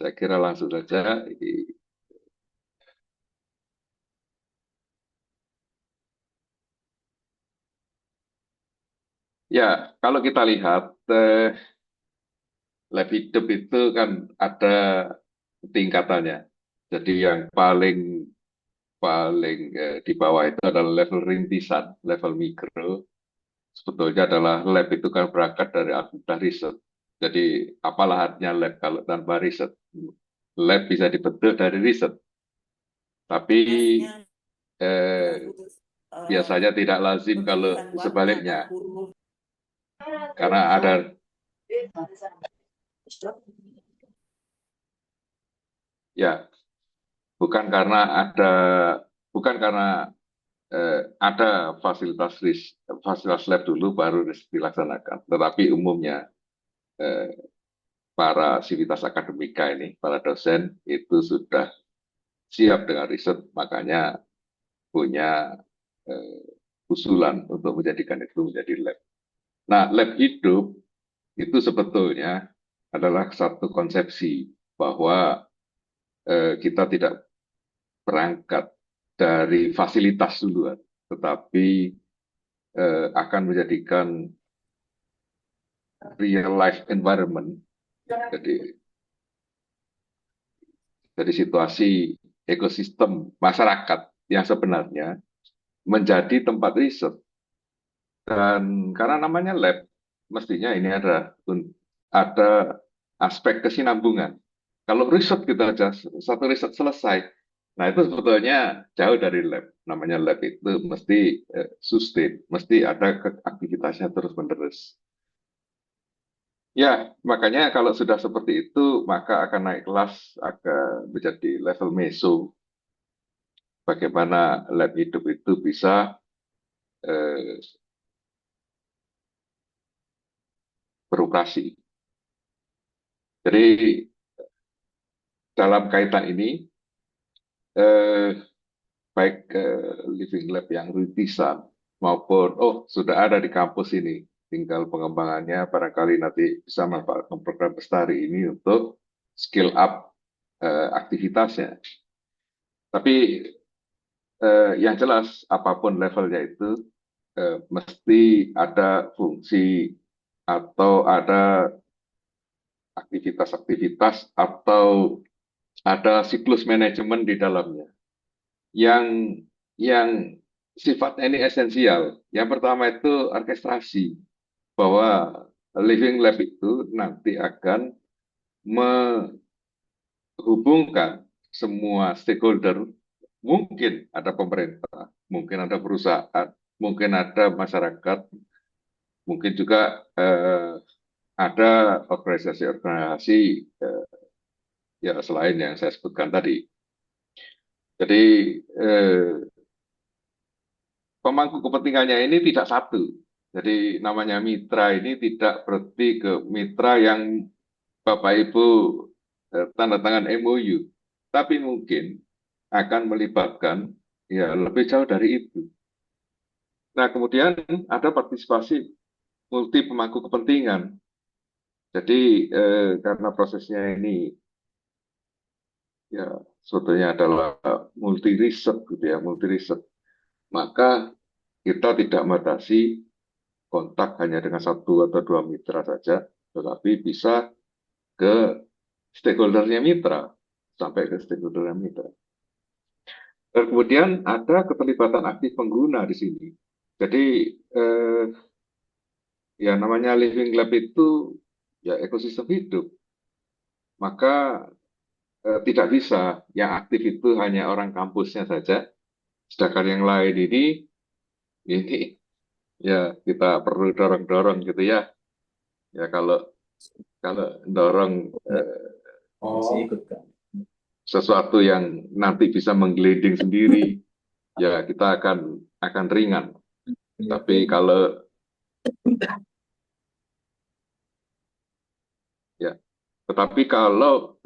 Saya kira langsung saja. Ya, kalau kita lihat lab hidup itu kan ada tingkatannya. Jadi yang paling paling di bawah itu adalah level rintisan, level mikro. Sebetulnya adalah lab itu kan berangkat dari aktivitas riset. Jadi apalah artinya lab kalau tanpa riset? Lab bisa dibentuk dari riset, tapi eh, biasanya tidak lazim kalau sebaliknya, karena ada ya bukan karena ada bukan karena ada fasilitas lab dulu baru riset dilaksanakan, tetapi umumnya eh, para sivitas akademika ini, para dosen itu sudah siap dengan riset, makanya punya eh, usulan untuk menjadikan itu menjadi lab. Nah, lab hidup itu sebetulnya adalah satu konsepsi bahwa kita tidak berangkat dari fasilitas duluan, tetapi akan menjadikan real life environment, jadi dari situasi ekosistem masyarakat yang sebenarnya menjadi tempat riset. Dan karena namanya lab, mestinya ini ada aspek kesinambungan. Kalau riset kita aja satu riset selesai, nah itu sebetulnya jauh dari lab. Namanya lab itu mesti sustain, mesti ada aktivitasnya terus menerus. Ya, makanya kalau sudah seperti itu, maka akan naik kelas, akan menjadi level meso. Bagaimana lab hidup itu bisa eh, beroperasi. Jadi dalam kaitan ini, eh, baik living lab yang rintisan maupun sudah ada di kampus ini, tinggal pengembangannya barangkali nanti bisa manfaatkan program Bestari ini untuk skill up aktivitasnya. Tapi yang jelas apapun levelnya itu mesti ada fungsi atau ada aktivitas-aktivitas atau ada siklus manajemen di dalamnya yang yang sifatnya ini esensial. Yang pertama itu orkestrasi, bahwa living lab itu nanti akan menghubungkan semua stakeholder, mungkin ada pemerintah, mungkin ada perusahaan, mungkin ada masyarakat, mungkin juga ada organisasi-organisasi ya selain yang saya sebutkan tadi. Jadi pemangku kepentingannya ini tidak satu. Jadi namanya mitra ini tidak berarti ke mitra yang Bapak Ibu tanda tangan MOU, tapi mungkin akan melibatkan ya lebih jauh dari itu. Nah, kemudian ada partisipasi multi pemangku kepentingan. Jadi karena prosesnya ini ya sebetulnya adalah multi riset gitu ya, multi riset, maka kita tidak membatasi kontak hanya dengan satu atau dua mitra saja, tetapi bisa ke stakeholdernya mitra, sampai ke stakeholdernya mitra. Dan kemudian ada keterlibatan aktif pengguna di sini. Jadi ya namanya living lab itu ya ekosistem hidup, maka tidak bisa yang aktif itu hanya orang kampusnya saja, sedangkan yang lain ini ya kita perlu dorong-dorong gitu ya. Ya kalau kalau dorong Masih ikut kan? sesuatu yang nanti bisa menggelinding sendiri, ya kita akan ringan. Tapi kalau ya, tetapi kalau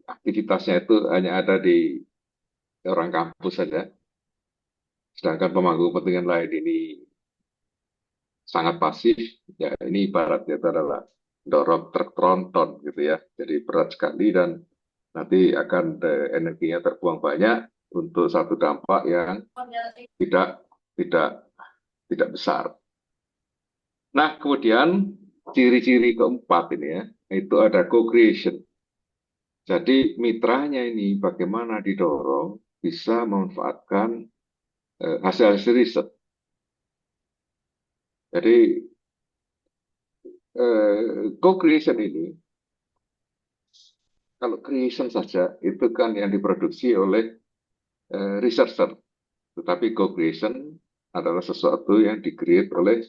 aktivitasnya itu hanya ada di orang kampus saja, sedangkan pemangku kepentingan lain ini sangat pasif, ya ini ibaratnya itu adalah dorong truk tronton gitu ya. Jadi berat sekali dan nanti akan energinya terbuang banyak untuk satu dampak yang tidak tidak tidak besar. Nah, kemudian ciri-ciri keempat ini ya, itu ada co-creation. Jadi mitranya ini bagaimana didorong bisa memanfaatkan hasil-hasil riset. Jadi co-creation ini, kalau creation saja itu kan yang diproduksi oleh researcher, tetapi co-creation adalah sesuatu yang di-create oleh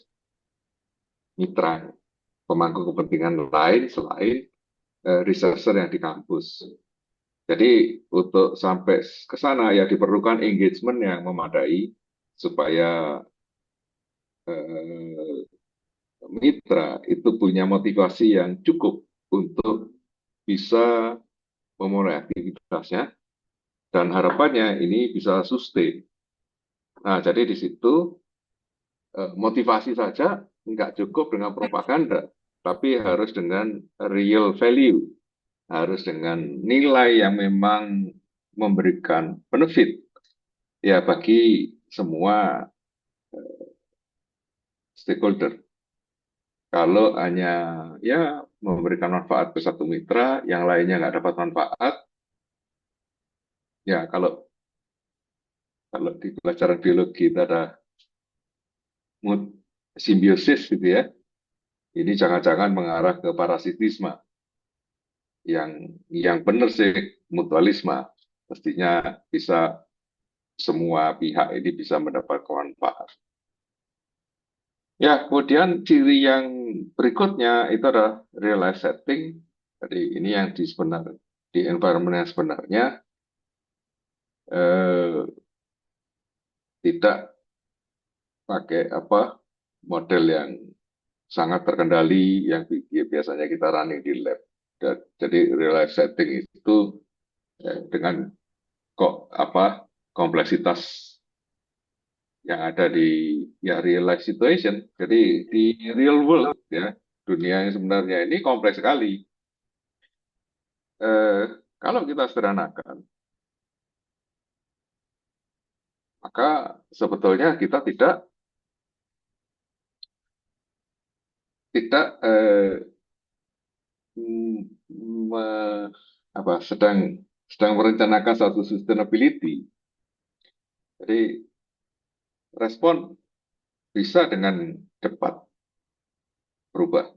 mitra, pemangku kepentingan lain selain researcher yang di kampus. Jadi untuk sampai ke sana ya diperlukan engagement yang memadai supaya eh, mitra itu punya motivasi yang cukup untuk bisa memulai aktivitasnya dan harapannya ini bisa sustain. Nah, jadi di situ motivasi saja nggak cukup dengan propaganda, tapi harus dengan real value, harus dengan nilai yang memang memberikan benefit ya bagi semua stakeholder. Kalau hanya ya memberikan manfaat ke satu mitra, yang lainnya nggak dapat manfaat, ya kalau di pelajaran biologi itu ada mood simbiosis gitu ya, ini jangan-jangan mengarah ke parasitisme yang benar sih mutualisme, mestinya bisa semua pihak ini bisa mendapat manfaat. Ya, kemudian ciri yang berikutnya itu adalah real life setting. Jadi ini yang di environment yang sebenarnya eh, tidak pakai model yang sangat terkendali yang biasanya kita running di lab. Jadi real life setting itu dengan kompleksitas yang ada di ya real life situation. Jadi di real world ya dunia yang sebenarnya ini kompleks sekali. Eh, Kalau kita sederhanakan, maka sebetulnya kita tidak mm, me- sedang merencanakan satu sustainability. Jadi respon bisa dengan cepat berubah.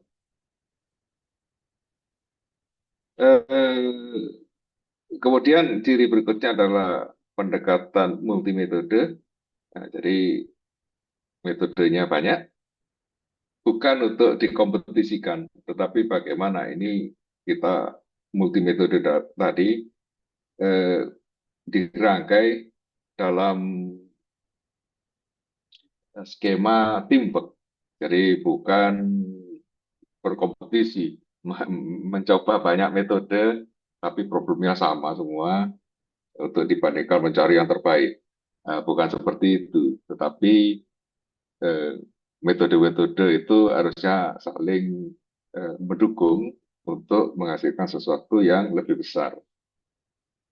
Eh, Kemudian ciri berikutnya adalah pendekatan multimetode. Nah, jadi metodenya banyak, bukan untuk dikompetisikan, tetapi bagaimana ini kita multimetode tadi eh, dirangkai dalam skema teamwork. Jadi bukan berkompetisi, mencoba banyak metode, tapi problemnya sama semua untuk dibandingkan mencari yang terbaik. Bukan seperti itu, tetapi eh, metode-metode itu harusnya saling mendukung untuk menghasilkan sesuatu yang lebih besar.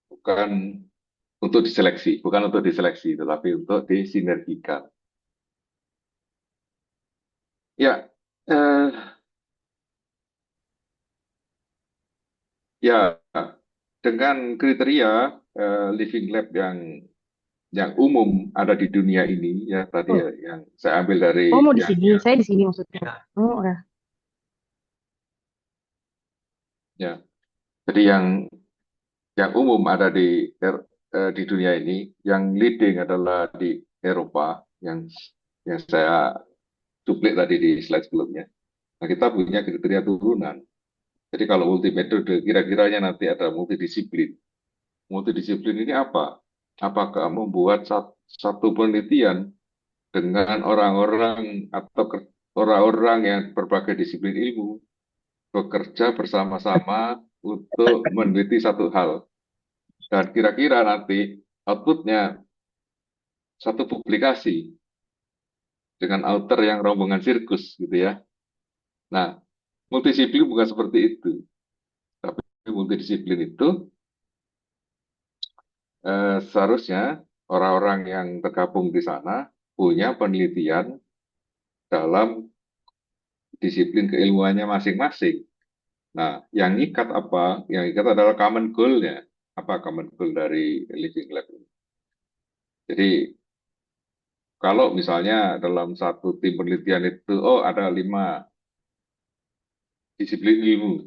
Bukan bukan untuk diseleksi, tetapi untuk disinergikan. Ya, eh, ya dengan kriteria living lab yang umum ada di dunia ini ya tadi Oh, ya yang saya ambil dari oh mau di yang sini. Saya di sini maksudnya. Oh, ya. ya jadi yang umum ada di dunia ini yang leading adalah di Eropa yang saya cuplik tadi di slide sebelumnya. Nah, kita punya kriteria turunan. Jadi kalau multimetode kira-kiranya nanti ada multidisiplin. Multidisiplin ini apa? Apakah membuat satu penelitian dengan orang-orang atau orang-orang yang berbagai disiplin ilmu bekerja bersama-sama untuk meneliti satu hal. Dan kira-kira nanti outputnya satu publikasi dengan author yang rombongan sirkus gitu ya. Nah, multidisiplin bukan seperti itu. Tapi multidisiplin itu seharusnya orang-orang yang tergabung di sana punya penelitian dalam disiplin keilmuannya masing-masing. Nah, yang ikat apa? Yang ikat adalah common goal-nya. Apa common goal dari Living Lab ini? Jadi, kalau misalnya dalam satu tim penelitian itu, oh ada 5 disiplin ilmu,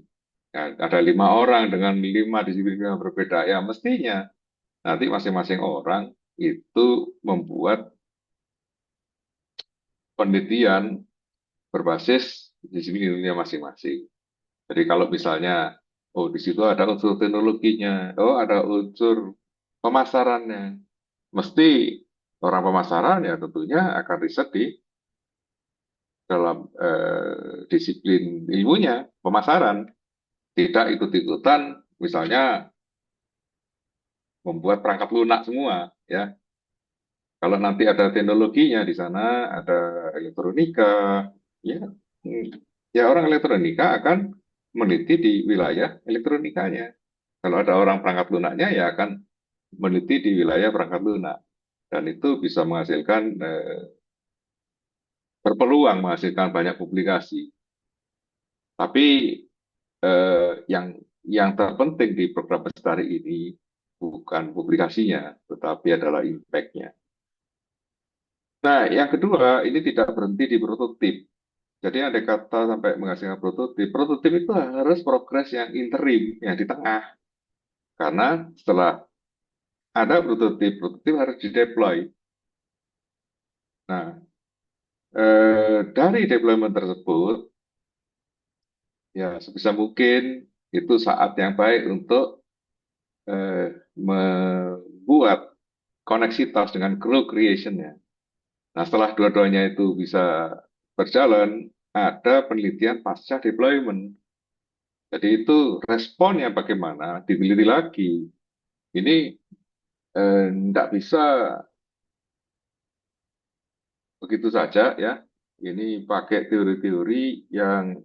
ya, ada 5 orang dengan 5 disiplin yang berbeda, ya mestinya nanti masing-masing orang itu membuat penelitian berbasis disiplin ilmunya masing-masing. Jadi kalau misalnya, oh di situ ada unsur teknologinya, oh ada unsur pemasarannya, mesti orang pemasaran ya tentunya akan riset di dalam disiplin ilmunya pemasaran, tidak ikut-ikutan misalnya membuat perangkat lunak semua ya. Kalau nanti ada teknologinya di sana, ada elektronika, ya, ya orang elektronika akan meneliti di wilayah elektronikanya. Kalau ada orang perangkat lunaknya, ya akan meneliti di wilayah perangkat lunak. Dan itu bisa menghasilkan, berpeluang menghasilkan banyak publikasi. Tapi yang terpenting di program Bestari ini bukan publikasinya, tetapi adalah impact-nya. Nah, yang kedua, ini tidak berhenti di prototip. Jadi andai kata sampai menghasilkan prototip, prototip itu harus progres yang interim, yang di tengah. Karena setelah ada prototip, prototip harus dideploy. Nah, dari deployment tersebut, ya sebisa mungkin itu saat yang baik untuk membuat koneksitas dengan grow creation-nya. Nah, setelah dua-duanya itu bisa berjalan, ada penelitian pasca deployment. Jadi itu responnya bagaimana, diteliti lagi. Ini tidak bisa begitu saja ya. Ini pakai teori-teori yang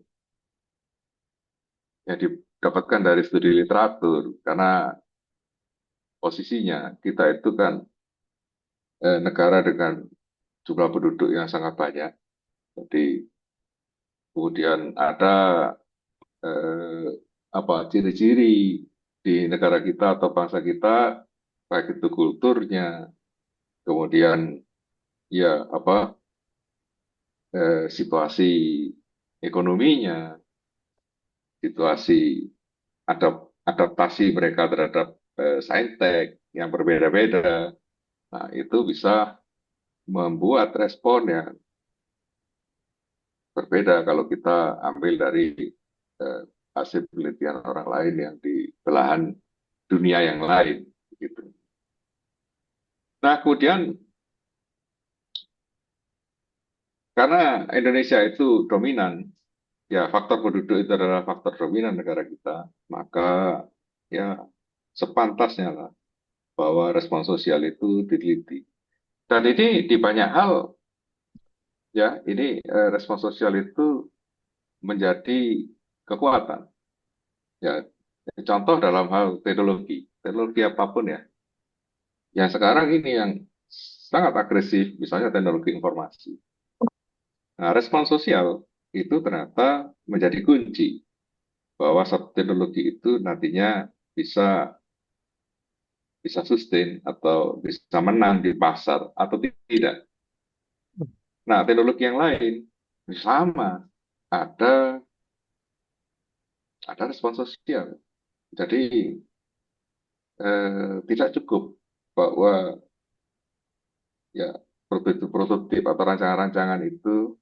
didapatkan dari studi literatur. Karena posisinya kita itu kan negara dengan jumlah penduduk yang sangat banyak. Jadi kemudian ada eh, apa ciri-ciri di negara kita atau bangsa kita, baik itu kulturnya, kemudian ya apa situasi ekonominya, situasi adaptasi mereka terhadap saintek yang berbeda-beda. Nah, itu bisa membuat respon yang berbeda kalau kita ambil dari eh, hasil penelitian orang lain yang di belahan dunia yang lain. Gitu. Nah, kemudian karena Indonesia itu dominan, ya faktor penduduk itu adalah faktor dominan negara kita, maka ya sepantasnya lah bahwa respon sosial itu diteliti. Dan ini di banyak hal, ya ini respon sosial itu menjadi kekuatan. Ya, contoh dalam hal teknologi apapun ya. Yang sekarang ini yang sangat agresif, misalnya teknologi informasi. Nah, respon sosial itu ternyata menjadi kunci bahwa satu teknologi itu nantinya bisa bisa sustain atau bisa menang di pasar atau tidak. Nah, teknologi yang lain sama ada ada respon sosial. Jadi tidak cukup bahwa ya prototip atau rancangan-rancangan itu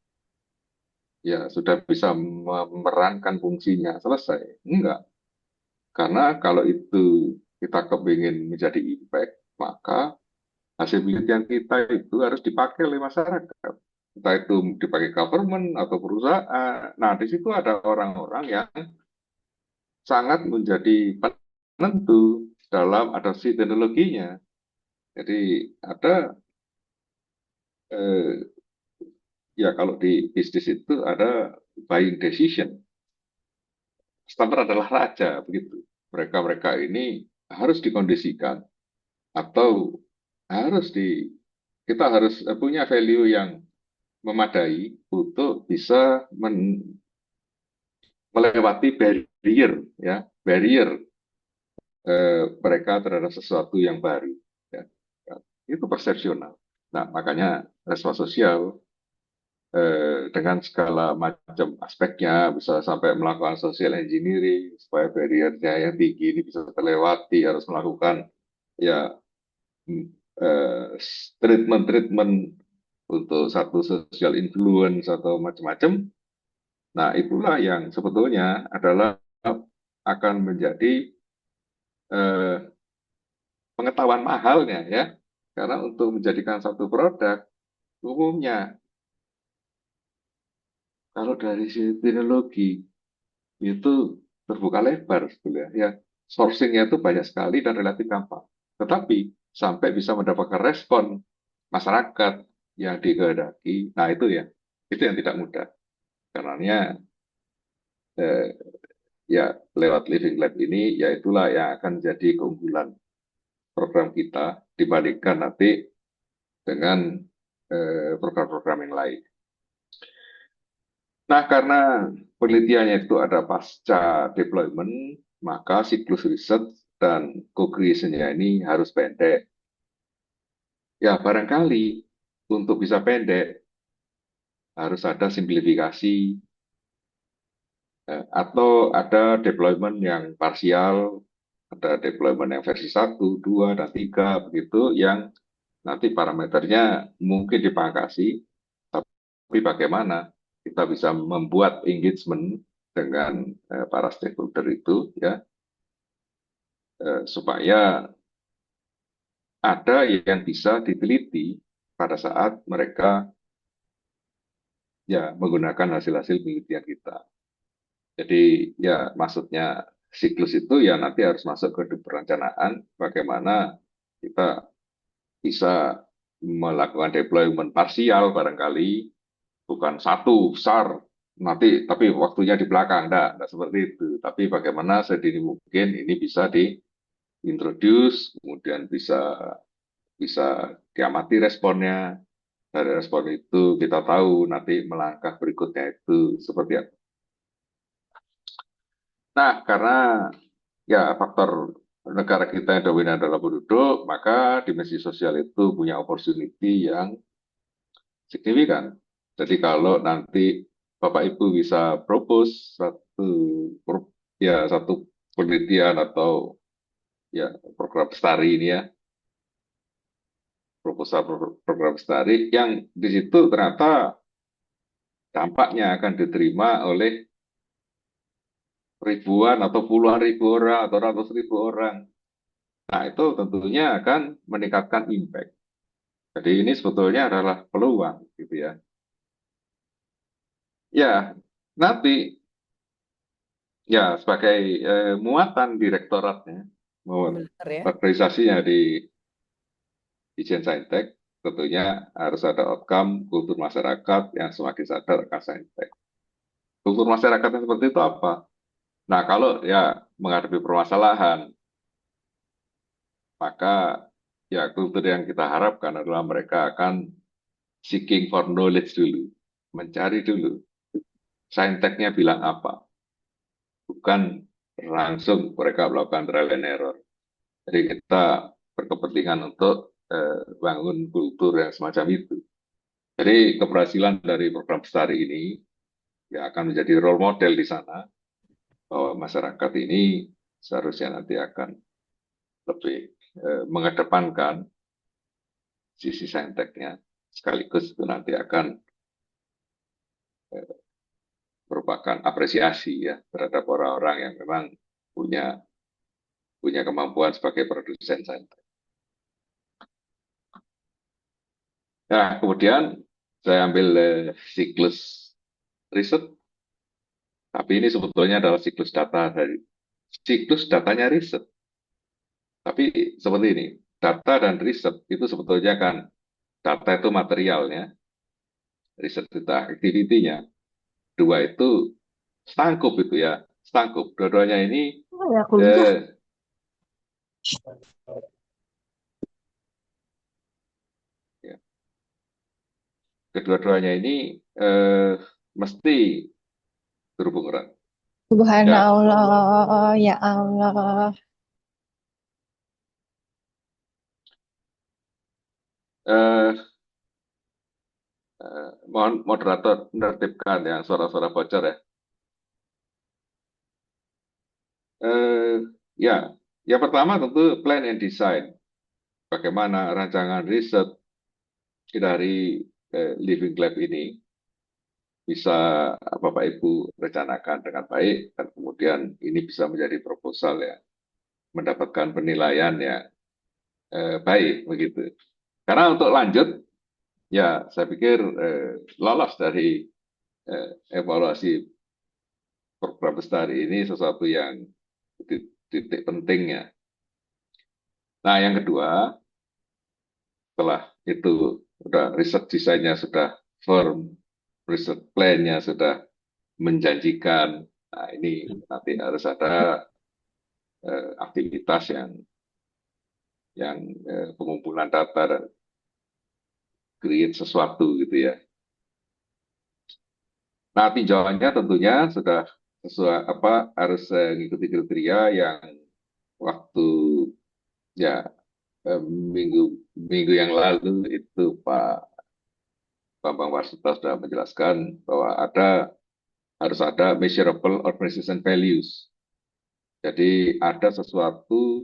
ya sudah bisa memerankan fungsinya selesai. Enggak. Karena kalau itu kita kepingin menjadi impact, maka hasil penelitian kita itu harus dipakai oleh masyarakat. Entah itu dipakai government atau perusahaan. Nah, di situ ada orang-orang yang sangat menjadi penentu dalam adopsi teknologinya. Jadi ada eh, ya kalau di bisnis itu ada buying decision. customer adalah raja, begitu. Mereka-mereka ini harus dikondisikan atau harus kita harus punya value yang memadai untuk bisa melewati barrier, ya, barrier mereka terhadap sesuatu yang baru. Ya. Itu persepsional. Nah, makanya respon sosial dengan segala macam aspeknya bisa sampai melakukan social engineering supaya barriernya yang tinggi ini bisa terlewati, harus melakukan ya treatment-treatment untuk satu social influence atau macam-macam. Nah, itulah yang sebetulnya adalah akan menjadi eh, pengetahuan mahalnya ya. Karena untuk menjadikan satu produk umumnya kalau dari sisi teknologi itu terbuka lebar sebetulnya ya. Sourcingnya itu banyak sekali dan relatif gampang. Tetapi sampai bisa mendapatkan respon masyarakat yang dikehendaki, nah itu ya, itu yang tidak mudah. Karenanya eh, ya lewat Living Lab ini, ya itulah yang akan jadi keunggulan program kita dibandingkan nanti dengan program-program yang lain. Nah, karena penelitiannya itu ada pasca deployment, maka siklus riset dan co-creation-nya ini harus pendek. Ya, barangkali untuk bisa pendek harus ada simplifikasi atau ada deployment yang parsial, ada deployment yang versi 1, 2, dan 3, begitu, yang nanti parameternya mungkin dipangkasi, tapi bagaimana kita bisa membuat engagement dengan para stakeholder itu, ya, supaya ada yang bisa diteliti pada saat mereka ya menggunakan hasil-hasil penelitian kita. Jadi ya maksudnya siklus itu ya nanti harus masuk ke perencanaan bagaimana kita bisa melakukan deployment parsial barangkali, bukan satu besar nanti tapi waktunya di belakang, enggak seperti itu. Tapi bagaimana sedini mungkin ini bisa diintroduce, kemudian bisa bisa diamati responnya. Dari respon itu kita tahu nanti melangkah berikutnya itu seperti apa. Nah, karena ya faktor negara kita yang dominan adalah penduduk, maka dimensi sosial itu punya opportunity yang signifikan. Jadi kalau nanti Bapak Ibu bisa propose satu penelitian atau ya program bestari ini ya, proposal program bestari yang di situ ternyata dampaknya akan diterima oleh ribuan atau puluhan ribu orang atau ratus ribu orang. Nah, itu tentunya akan meningkatkan impact. Jadi ini sebetulnya adalah peluang gitu ya. Ya, nanti ya sebagai muatan direktoratnya, muatan Benar ya. organisasinya di Saintek, tentunya harus ada outcome kultur masyarakat yang semakin sadar akan Saintek. Kultur masyarakat yang seperti itu apa? Nah, kalau ya menghadapi permasalahan, maka ya kultur yang kita harapkan adalah mereka akan seeking for knowledge dulu, mencari dulu. Sainteknya bilang apa, bukan langsung mereka melakukan trial and error. Jadi kita berkepentingan untuk bangun kultur yang semacam itu. Jadi keberhasilan dari program Bestari ini ya akan menjadi role model di sana, bahwa masyarakat ini seharusnya nanti akan lebih mengedepankan sisi sainteknya, sekaligus itu nanti akan merupakan apresiasi ya terhadap orang-orang yang memang punya punya kemampuan sebagai produsen saintek. Nah, kemudian saya ambil siklus riset, tapi ini sebetulnya adalah siklus data dari siklus datanya riset. Tapi seperti ini, data dan riset itu sebetulnya kan data itu materialnya, riset itu activity-nya. Dua itu setangkup itu ya, sanggup. Dua-duanya ini Oh ya, kuliah. eh, ya, kedua-duanya ini eh, mesti berhubung erat. Ya, Subhanallah, ya Allah. eh, mohon moderator menertibkan yang suara-suara bocor ya. Eh, ya, yang pertama tentu plan and design. Bagaimana rancangan riset dari Living Lab ini bisa Bapak Ibu rencanakan dengan baik dan kemudian ini bisa menjadi proposal ya, mendapatkan penilaian yang baik begitu. Karena untuk lanjut ya saya pikir lolos dari evaluasi program bestari ini sesuatu yang titik pentingnya. Nah, yang kedua, setelah itu sudah riset desainnya sudah firm, riset plan-nya sudah menjanjikan. Nah, ini nanti harus ada aktivitas yang pengumpulan data dan create sesuatu gitu ya. Nah, tinjauannya tentunya sudah sesuai apa harus mengikuti kriteria yang waktu ya minggu minggu yang lalu itu Pak Bambang Warsito sudah menjelaskan bahwa harus ada measurable organization values. Jadi ada sesuatu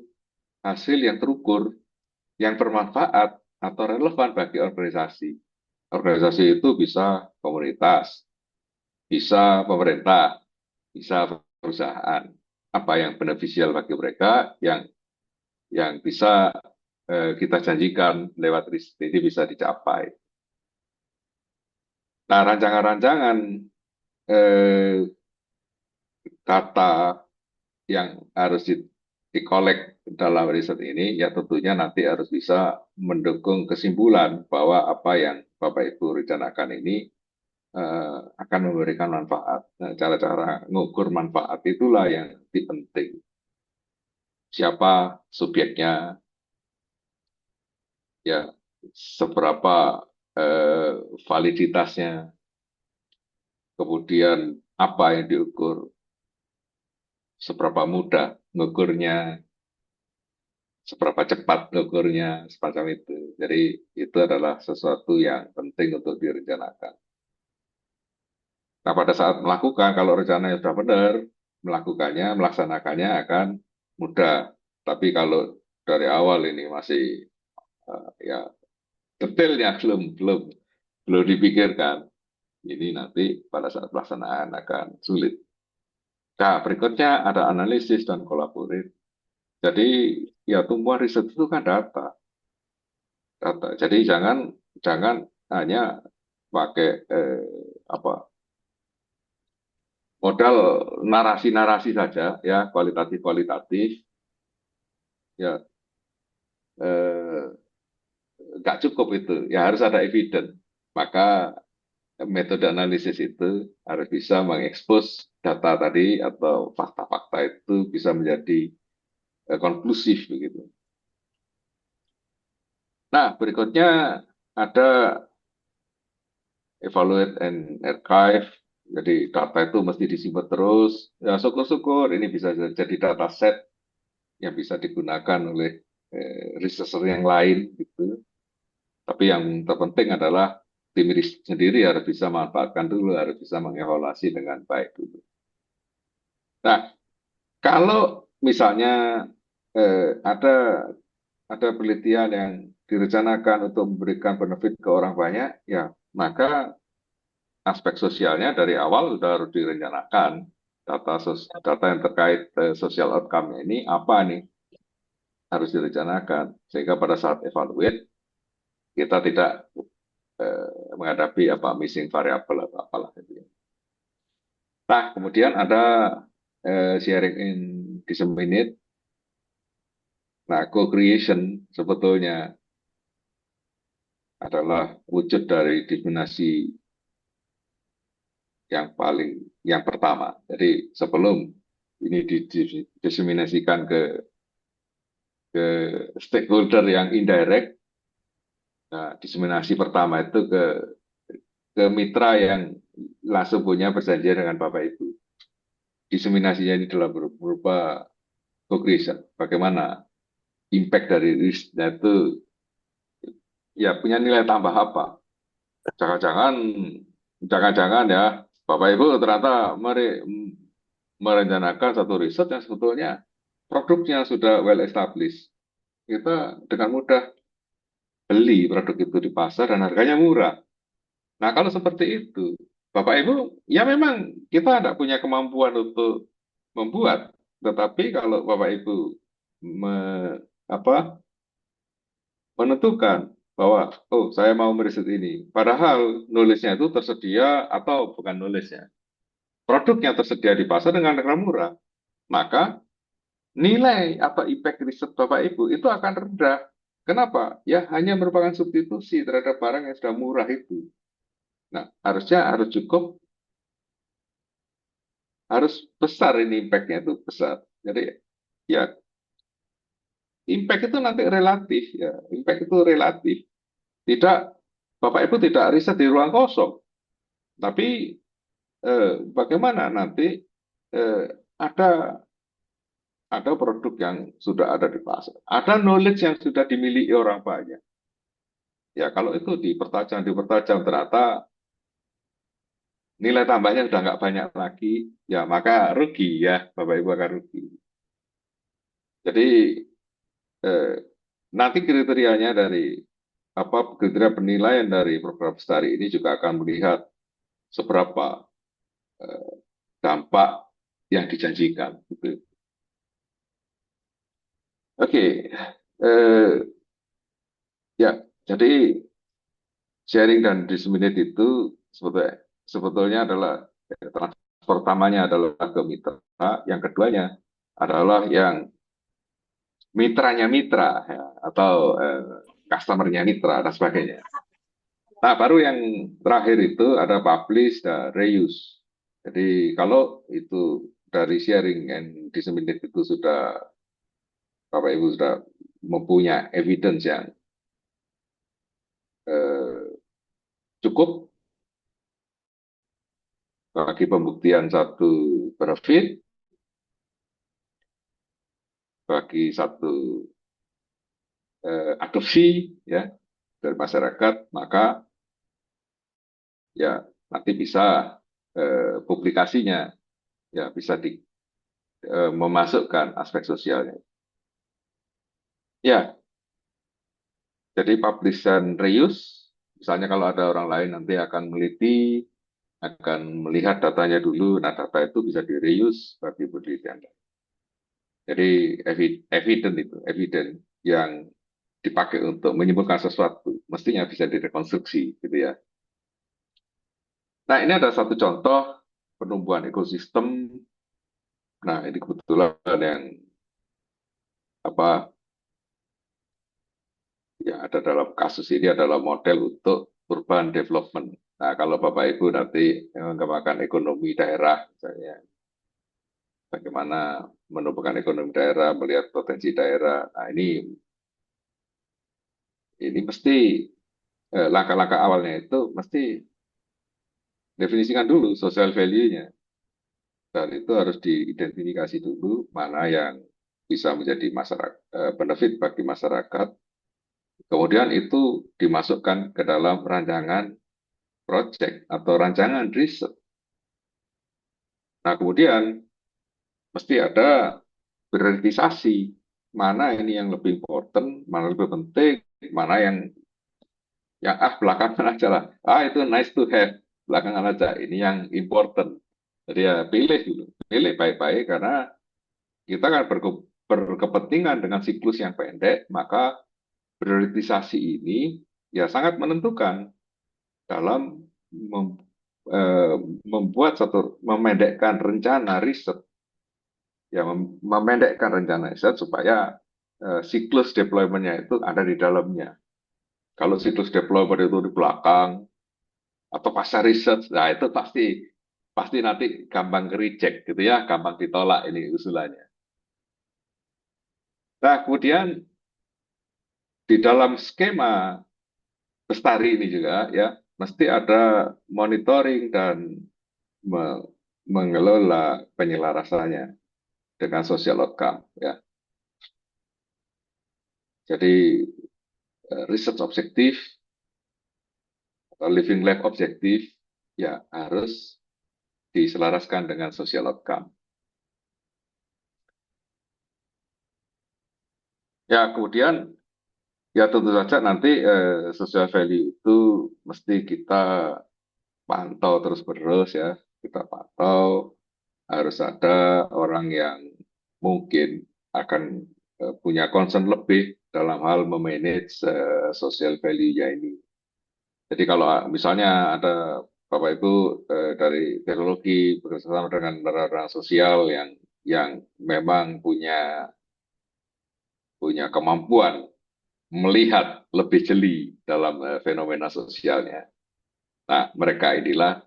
hasil yang terukur yang bermanfaat atau relevan bagi organisasi. Organisasi itu bisa komunitas, bisa pemerintah, bisa perusahaan. Apa yang beneficial bagi mereka, yang bisa kita janjikan lewat riset ini bisa dicapai. Nah, rancangan-rancangan eh, data yang harus dikolek dalam riset ini, ya tentunya nanti harus bisa mendukung kesimpulan bahwa apa yang Bapak Ibu rencanakan ini akan memberikan manfaat. Nah, cara-cara mengukur manfaat itulah yang penting. Siapa subjeknya, ya seberapa eh, validitasnya, kemudian apa yang diukur, seberapa mudah mengukurnya, seberapa cepat mengukurnya, semacam itu. Jadi itu adalah sesuatu yang penting untuk direncanakan. Nah, pada saat melakukan, kalau rencananya sudah benar, melakukannya, melaksanakannya akan mudah. Tapi kalau dari awal ini masih ya detailnya belum dipikirkan, ini nanti pada saat pelaksanaan akan sulit. Nah, berikutnya ada analisis dan kolaborasi. Jadi ya tumbuhan riset itu kan data. Jadi jangan jangan hanya pakai apa modal narasi-narasi saja ya kualitatif ya eh, nggak cukup itu ya harus ada evidence. Maka metode analisis itu harus bisa mengekspos data tadi atau fakta-fakta itu bisa menjadi konklusif begitu. Nah, berikutnya ada evaluate and archive. Jadi data itu mesti disimpan terus. Ya syukur-syukur ini bisa jadi data set yang bisa digunakan oleh researcher yang lain gitu. Tapi yang terpenting adalah tim riset sendiri harus bisa manfaatkan dulu, harus bisa mengevaluasi dengan baik dulu. Nah, kalau misalnya ada penelitian yang direncanakan untuk memberikan benefit ke orang banyak, ya maka aspek sosialnya dari awal sudah harus direncanakan. Data yang terkait social outcome ini apa nih harus direncanakan sehingga pada saat evaluate kita tidak menghadapi apa missing variable atau apalah itu. Nah, kemudian ada sharing in disseminate. Nah, co-creation sebetulnya adalah wujud dari diseminasi yang pertama. Jadi sebelum ini diseminasikan ke stakeholder yang indirect. Nah, diseminasi pertama itu ke mitra yang langsung punya perjanjian dengan Bapak Ibu. Diseminasinya ini dalam berupa co-creation. Bagaimana impact dari risknya itu ya punya nilai tambah apa? Jangan-jangan ya Bapak Ibu ternyata merencanakan satu riset yang sebetulnya produknya sudah well established. Kita dengan mudah beli produk itu di pasar dan harganya murah. Nah, kalau seperti itu, Bapak Ibu, ya memang kita tidak punya kemampuan untuk membuat, tetapi kalau Bapak Ibu apa, menentukan bahwa, oh, saya mau meriset ini, padahal nulisnya itu tersedia atau bukan nulisnya, produknya tersedia di pasar dengan harga murah, maka nilai atau impact riset Bapak Ibu itu akan rendah. Kenapa? Ya hanya merupakan substitusi terhadap barang yang sudah murah itu. Nah, harus cukup, harus besar ini impact-nya itu besar. Jadi ya impact itu nanti relatif ya, impact itu relatif. Tidak, Bapak Ibu tidak riset di ruang kosong, tapi bagaimana nanti eh, ada ada produk yang sudah ada di pasar, ada knowledge yang sudah dimiliki orang banyak. Ya kalau itu dipertajam ternyata nilai tambahnya sudah nggak banyak lagi, ya maka rugi ya, Bapak Ibu akan rugi. Jadi eh, nanti kriterianya dari apa kriteria penilaian dari program Bestari ini juga akan melihat seberapa eh, dampak yang dijanjikan. Gitu. Oke, ya jadi sharing dan disseminate itu sebetulnya adalah pertamanya adalah ke mitra, yang keduanya adalah yang mitranya mitra ya, atau customernya mitra dan sebagainya. Nah, baru yang terakhir itu ada publish dan reuse. Jadi kalau itu dari sharing and disseminate itu sudah Bapak Ibu sudah mempunyai evidence yang eh, cukup bagi pembuktian satu benefit, bagi satu adopsi ya dari masyarakat, maka ya nanti bisa publikasinya ya bisa memasukkan aspek sosialnya. Ya, jadi publish and reuse, misalnya kalau ada orang lain nanti akan meneliti, akan melihat datanya dulu, nah data itu bisa di-reuse bagi penelitian. Jadi evident yang dipakai untuk menyimpulkan sesuatu, mestinya bisa direkonstruksi, gitu ya. Nah, ini ada satu contoh penumbuhan ekosistem. Nah, ini kebetulan yang apa yang ada dalam kasus ini adalah model untuk urban development. Nah, kalau Bapak Ibu nanti mengembangkan ekonomi daerah, misalnya bagaimana menumbuhkan ekonomi daerah, melihat potensi daerah. Nah, ini mesti langkah-langkah awalnya itu mesti definisikan dulu social value-nya. Dan itu harus diidentifikasi dulu mana yang bisa menjadi benefit bagi masyarakat. Kemudian itu dimasukkan ke dalam rancangan project atau rancangan riset. Nah, kemudian mesti ada prioritisasi mana ini yang lebih important, mana lebih penting, mana yang belakangan aja lah. Itu nice to have, belakangan aja. Ini yang important. Jadi ya pilih dulu, pilih baik-baik karena kita kan berkepentingan dengan siklus yang pendek, maka prioritisasi ini ya sangat menentukan dalam memendekkan rencana riset, ya memendekkan rencana riset supaya siklus deployment-nya itu ada di dalamnya. Kalau siklus deployment itu di belakang atau pasca riset, nah itu pasti pasti nanti gampang reject gitu ya, gampang ditolak ini usulannya. Nah, kemudian di dalam skema Bestari ini juga ya, mesti ada monitoring dan mengelola penyelarasannya dengan social outcome ya. Jadi research objektif atau living life objektif ya harus diselaraskan dengan social outcome. Ya, kemudian ya tentu saja nanti social value itu mesti kita pantau terus-menerus ya. Kita pantau, harus ada orang yang mungkin akan punya concern lebih dalam hal memanage social value-nya ini. Jadi kalau misalnya ada Bapak Ibu dari teknologi bekerjasama dengan orang-orang sosial yang memang punya kemampuan melihat lebih jeli dalam fenomena sosialnya. Nah, mereka inilah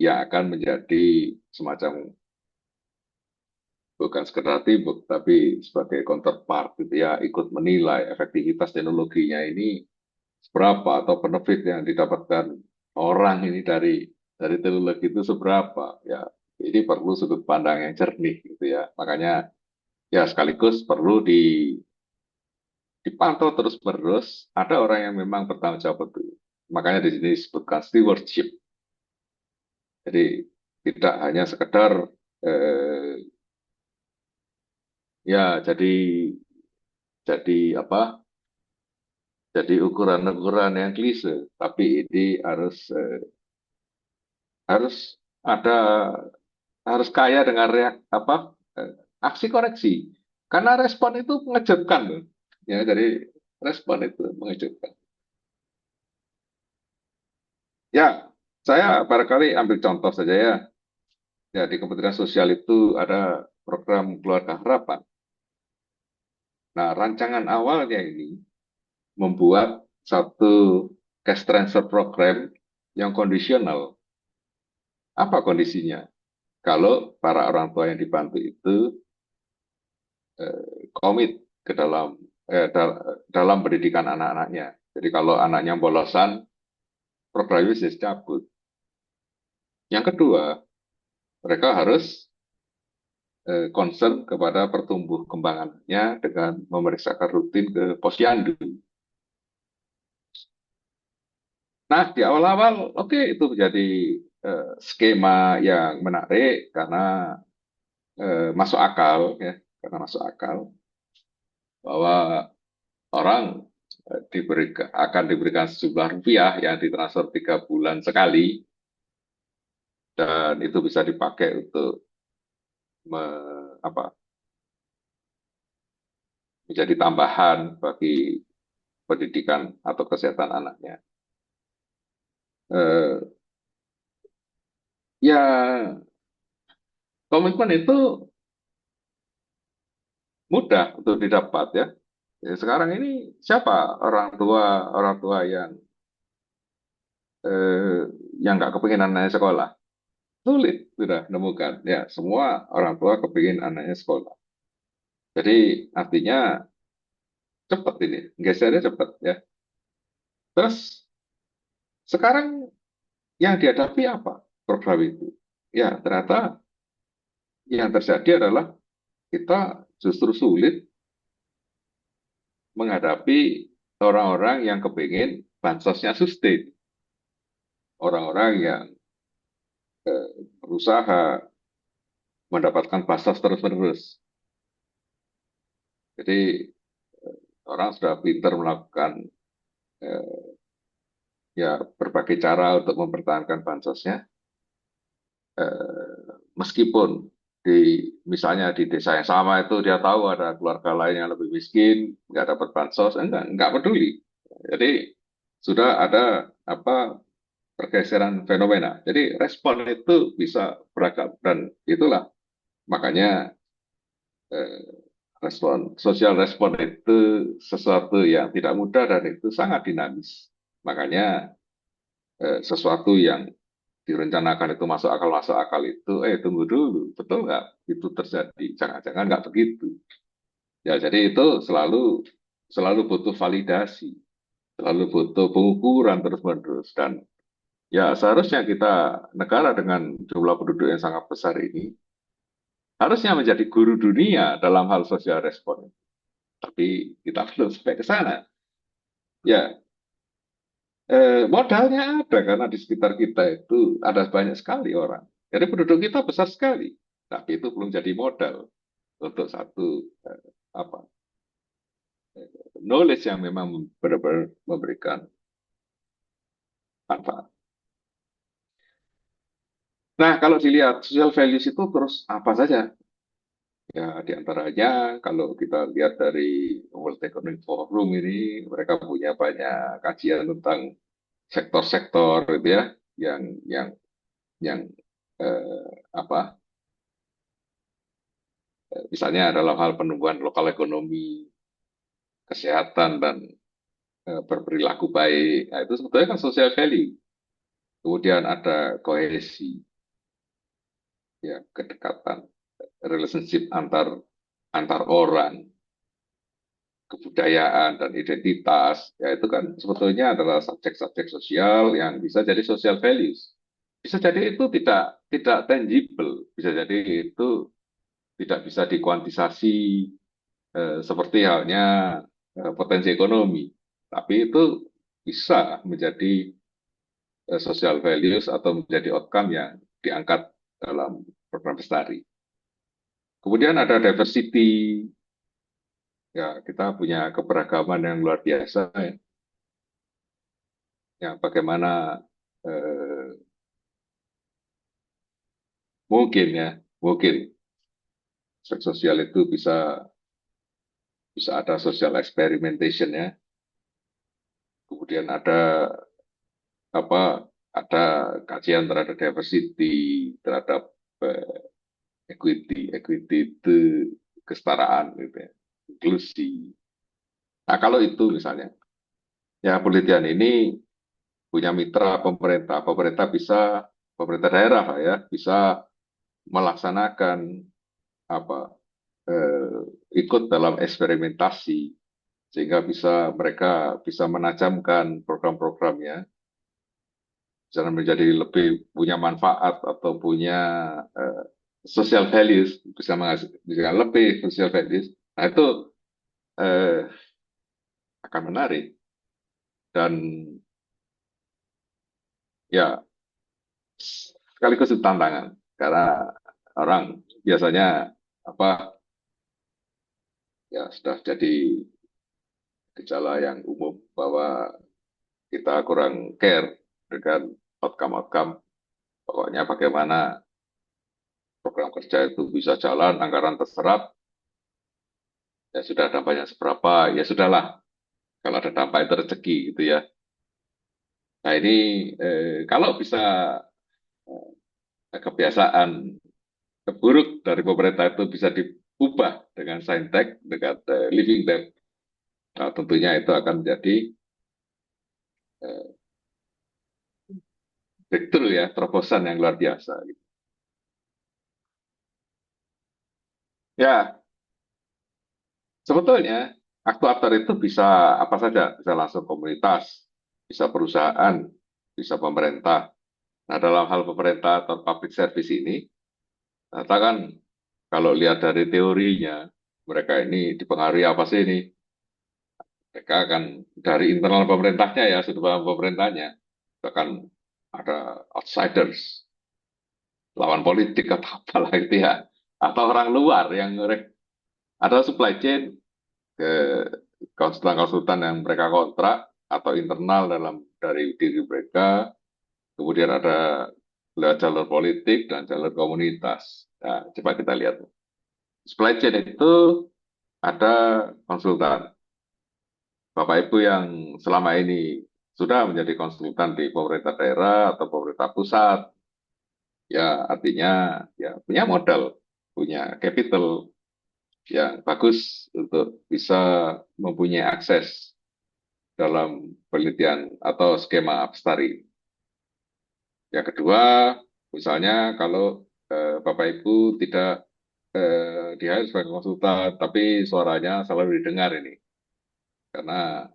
yang akan menjadi semacam bukan sekedar tibuk, tapi sebagai counterpart gitu ya, ikut menilai efektivitas teknologinya ini seberapa atau benefit yang didapatkan orang ini dari teknologi itu seberapa ya. Ini perlu sudut pandang yang jernih gitu ya. Makanya ya sekaligus perlu dipantau terus-menerus. Ada orang yang memang bertanggung jawab itu. Makanya di sini disebutkan stewardship. Jadi tidak hanya sekedar eh, ya jadi apa? Jadi ukuran-ukuran yang klise, tapi ini harus ada harus kaya dengan aksi koreksi. Karena respon itu mengejutkan loh. Ya, jadi respon itu mengejutkan. Ya, saya barangkali ambil contoh saja ya. Ya, di Kementerian Sosial itu ada program Keluarga Harapan. Nah, rancangan awalnya ini membuat satu cash transfer program yang kondisional. Apa kondisinya? Kalau para orang tua yang dibantu itu komit ke dalam pendidikan anak-anaknya. Jadi kalau anaknya bolosan, program itu bisa dicabut. Yang kedua, mereka harus concern kepada pertumbuh kembangannya dengan memeriksakan rutin ke posyandu. Nah, di awal-awal, oke, itu menjadi skema yang menarik karena masuk akal, ya, karena masuk akal bahwa orang akan diberikan sejumlah rupiah yang ditransfer 3 bulan sekali, dan itu bisa dipakai untuk menjadi tambahan bagi pendidikan atau kesehatan anaknya. Eh, ya, komitmen itu mudah untuk didapat ya. Sekarang ini siapa orang tua eh, yang nggak kepingin anaknya sekolah? Sulit sudah menemukan. Ya, semua orang tua kepingin anaknya sekolah. Jadi artinya cepat ini, gesernya cepat ya. Terus sekarang yang dihadapi apa program itu? Ya, ternyata yang terjadi adalah kita justru sulit menghadapi orang-orang yang kepingin bansosnya sustain. Orang-orang yang berusaha mendapatkan bansos terus-menerus. Jadi orang sudah pintar melakukan eh, ya berbagai cara untuk mempertahankan bansosnya. Meskipun misalnya di desa yang sama itu dia tahu ada keluarga lain yang lebih miskin, nggak dapat bansos, enggak peduli. Jadi sudah ada pergeseran fenomena. Jadi respon itu bisa beragam dan itulah makanya eh, sosial respon itu sesuatu yang tidak mudah dan itu sangat dinamis. Makanya sesuatu yang direncanakan itu masuk akal itu, tunggu dulu, betul nggak itu terjadi? Jangan-jangan nggak begitu. Ya, jadi itu selalu selalu butuh validasi, selalu butuh pengukuran terus-menerus. Dan ya seharusnya kita, negara dengan jumlah penduduk yang sangat besar ini, harusnya menjadi guru dunia dalam hal social respon. Tapi kita belum sampai ke sana. Ya, modalnya ada karena di sekitar kita itu ada banyak sekali orang. Jadi penduduk kita besar sekali, tapi itu belum jadi modal untuk satu apa knowledge yang memang benar-benar memberikan manfaat. Nah, kalau dilihat social values itu terus apa saja? Ya, diantaranya kalau kita lihat dari World Economic Forum ini, mereka punya banyak kajian tentang sektor-sektor gitu ya, yang eh, apa? Misalnya dalam hal penumbuhan lokal ekonomi, kesehatan dan berperilaku baik. Nah, itu sebetulnya kan social value. Kemudian ada kohesi, ya kedekatan, relationship antar antar orang, kebudayaan dan identitas, ya itu kan sebetulnya adalah subjek-subjek sosial yang bisa jadi social values. Bisa jadi itu tidak tangible, bisa jadi itu tidak bisa dikuantisasi seperti halnya potensi ekonomi, tapi itu bisa menjadi social values atau menjadi outcome yang diangkat dalam program Bestari. Kemudian ada diversity, ya kita punya keberagaman yang luar biasa ya. Ya, bagaimana eh, mungkin ya, mungkin aspek sosial itu bisa ada social experimentation ya. Kemudian apa ada kajian terhadap diversity, terhadap equity itu kesetaraan gitu ya, inklusi. Nah, kalau itu misalnya, ya penelitian ini punya mitra pemerintah, pemerintah daerah ya bisa melaksanakan apa ikut dalam eksperimentasi sehingga mereka bisa menajamkan program-programnya bisa menjadi lebih punya manfaat atau punya uh, social values bisa menghasilkan lebih social values. Nah itu uh, akan menarik dan ya sekaligus itu tantangan karena orang biasanya apa ya sudah jadi gejala yang umum bahwa kita kurang care dengan outcome-outcome. Pokoknya bagaimana program kerja itu bisa jalan, anggaran terserap, ya sudah dampaknya seberapa, ya sudahlah. Kalau ada dampak itu rezeki gitu ya. Nah ini kalau bisa kebiasaan buruk dari pemerintah itu bisa diubah dengan saintek, dengan living debt, nah, tentunya itu akan menjadi eh, breakthrough ya, terobosan yang luar biasa. Gitu. Ya, sebetulnya aktor-aktor itu bisa apa saja, bisa langsung komunitas, bisa perusahaan, bisa pemerintah. Nah, dalam hal pemerintah atau public service ini, katakan kalau lihat dari teorinya, mereka ini dipengaruhi apa sih ini? Mereka akan dari internal pemerintahnya ya, sudut pandang pemerintahnya, bahkan ada outsiders, lawan politik atau apalah itu ya, atau orang luar yang ada supply chain ke konsultan-konsultan yang mereka kontrak atau internal dari diri mereka, kemudian ada lewat jalur politik dan jalur komunitas. Nah, coba kita lihat. Supply chain itu ada konsultan. Bapak Ibu yang selama ini sudah menjadi konsultan di pemerintah daerah atau pemerintah pusat, ya artinya ya punya modal, punya capital yang bagus untuk bisa mempunyai akses dalam penelitian atau skema Abstari. Yang kedua, misalnya kalau Bapak Ibu tidak di-hire sebagai konsultan, tapi suaranya selalu didengar ini, karena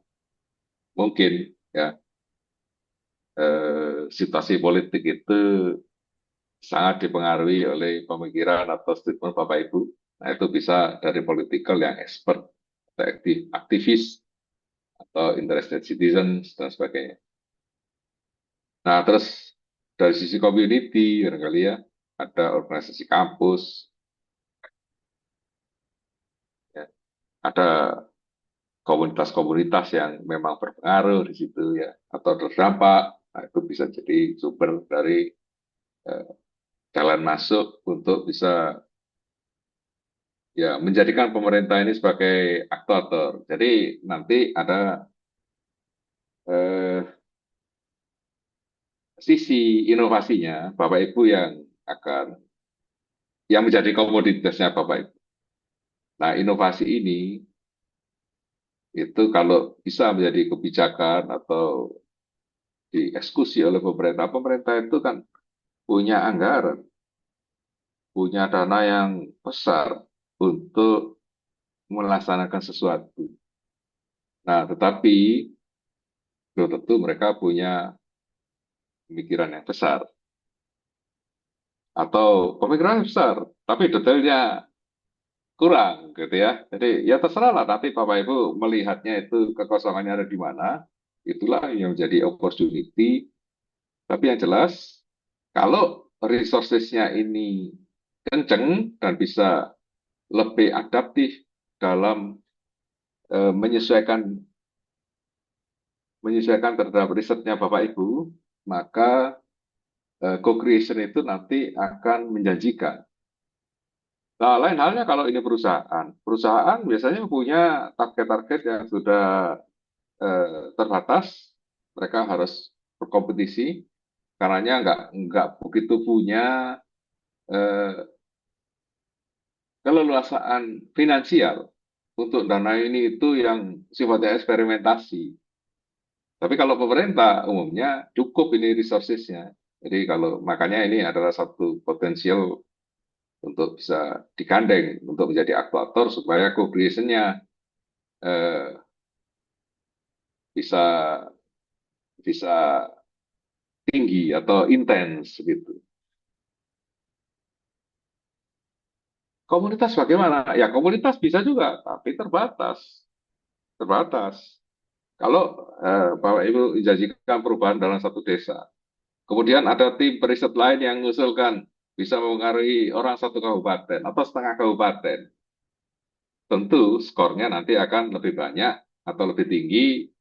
mungkin ya situasi politik itu sangat dipengaruhi oleh pemikiran atau statement Bapak Ibu. Nah, itu bisa dari political yang expert, atau aktivis, atau interested citizens, dan sebagainya. Nah, terus dari sisi community, barangkali ya, ada organisasi kampus, ya, ada komunitas-komunitas yang memang berpengaruh di situ ya, atau terdampak. Nah, itu bisa jadi sumber dari eh, jalan masuk untuk bisa ya menjadikan pemerintah ini sebagai aktor. Jadi nanti ada eh, sisi inovasinya Bapak Ibu yang menjadi komoditasnya Bapak Ibu. Nah, inovasi ini itu kalau bisa menjadi kebijakan atau dieksekusi oleh pemerintah, pemerintah itu kan punya anggaran, punya dana yang besar untuk melaksanakan sesuatu. Nah, tetapi belum tentu mereka punya pemikiran yang besar atau pemikiran yang besar, tapi detailnya kurang gitu ya. Jadi ya terserah lah nanti Bapak Ibu melihatnya itu kekosongannya ada di mana, itulah yang menjadi opportunity. Tapi yang jelas kalau resourcesnya ini kenceng dan bisa lebih adaptif dalam menyesuaikan terhadap risetnya Bapak Ibu, maka co-creation itu nanti akan menjanjikan. Nah, lain halnya kalau ini perusahaan. Perusahaan biasanya punya target-target yang sudah terbatas. Mereka harus berkompetisi, karenanya nggak begitu punya eh, keleluasaan finansial untuk dana ini itu yang sifatnya eksperimentasi. Tapi kalau pemerintah umumnya cukup ini resourcesnya. Jadi kalau makanya ini adalah satu potensial untuk bisa digandeng untuk menjadi aktor supaya co-creation-nya eh, bisa bisa tinggi atau intens gitu. Komunitas bagaimana? Ya komunitas bisa juga, tapi terbatas, terbatas. Kalau Bapak Ibu menjanjikan perubahan dalam satu desa, kemudian ada tim periset lain yang mengusulkan bisa mempengaruhi orang satu kabupaten atau setengah kabupaten, tentu skornya nanti akan lebih banyak atau lebih tinggi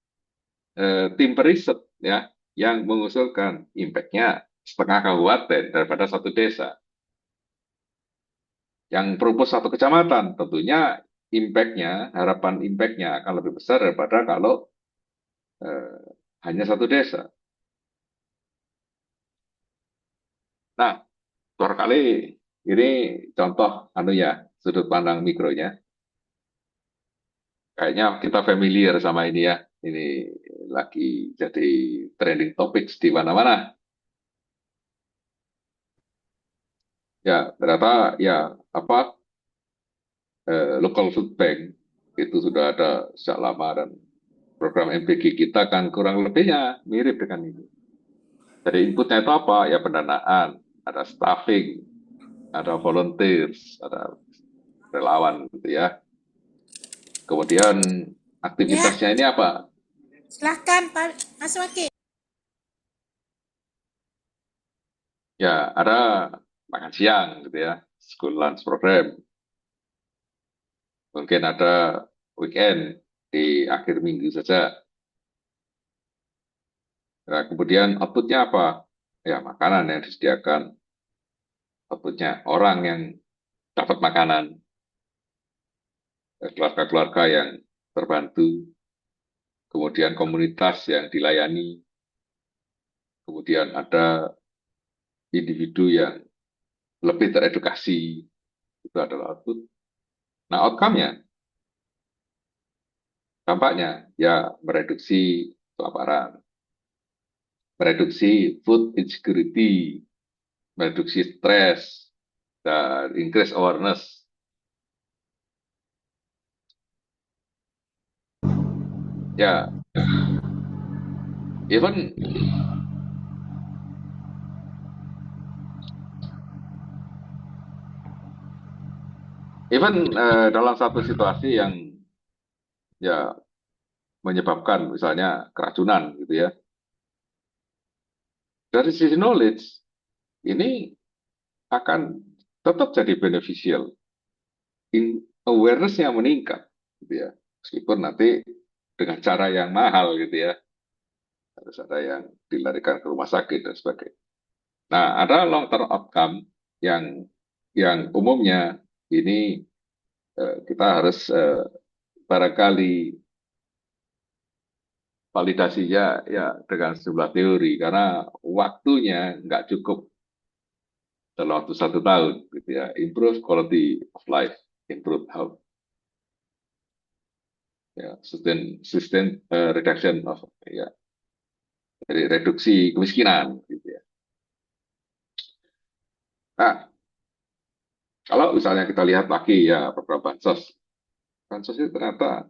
tim periset ya yang mengusulkan impact-nya setengah kabupaten daripada satu desa. Yang propose satu kecamatan, tentunya impact-nya, harapan impact-nya akan lebih besar daripada kalau eh, hanya satu desa. Nah, barangkali ini contoh anu ya, sudut pandang mikronya. Kayaknya kita familiar sama ini ya. Ini lagi jadi trending topics di mana-mana. Ya, ternyata ya apa local food bank itu sudah ada sejak lama dan program MPG kita kan kurang lebihnya mirip dengan ini. Jadi inputnya itu apa? Ya pendanaan, ada staffing, ada volunteers, ada relawan gitu ya. Kemudian Ya, aktivitasnya ini apa? silahkan Pak Mas Waki. Ya ada makan siang gitu ya, school lunch program. Mungkin ada weekend di akhir minggu saja. Nah, kemudian outputnya apa? Ya makanan yang disediakan. Outputnya orang yang dapat makanan, keluarga-keluarga yang terbantu, kemudian komunitas yang dilayani, kemudian ada individu yang lebih teredukasi, itu adalah output. Nah, outcome-nya, dampaknya, ya mereduksi kelaparan, mereduksi food insecurity, mereduksi stres, dan increase awareness. Ya, even dalam satu situasi yang ya menyebabkan misalnya keracunan gitu ya. Dari sisi knowledge ini akan tetap jadi beneficial. Awareness-nya meningkat gitu ya. Meskipun nanti dengan cara yang mahal gitu ya. Harus ada yang dilarikan ke rumah sakit dan sebagainya. Nah, ada long term outcome yang umumnya ini kita harus barangkali validasinya ya dengan sejumlah teori karena waktunya nggak cukup dalam waktu 1 tahun gitu ya. Improve quality of life, improve health, ya, sustain reduction of ya, jadi reduksi kemiskinan gitu ya. Nah, kalau misalnya kita lihat lagi ya program bansos, bansos itu ternyata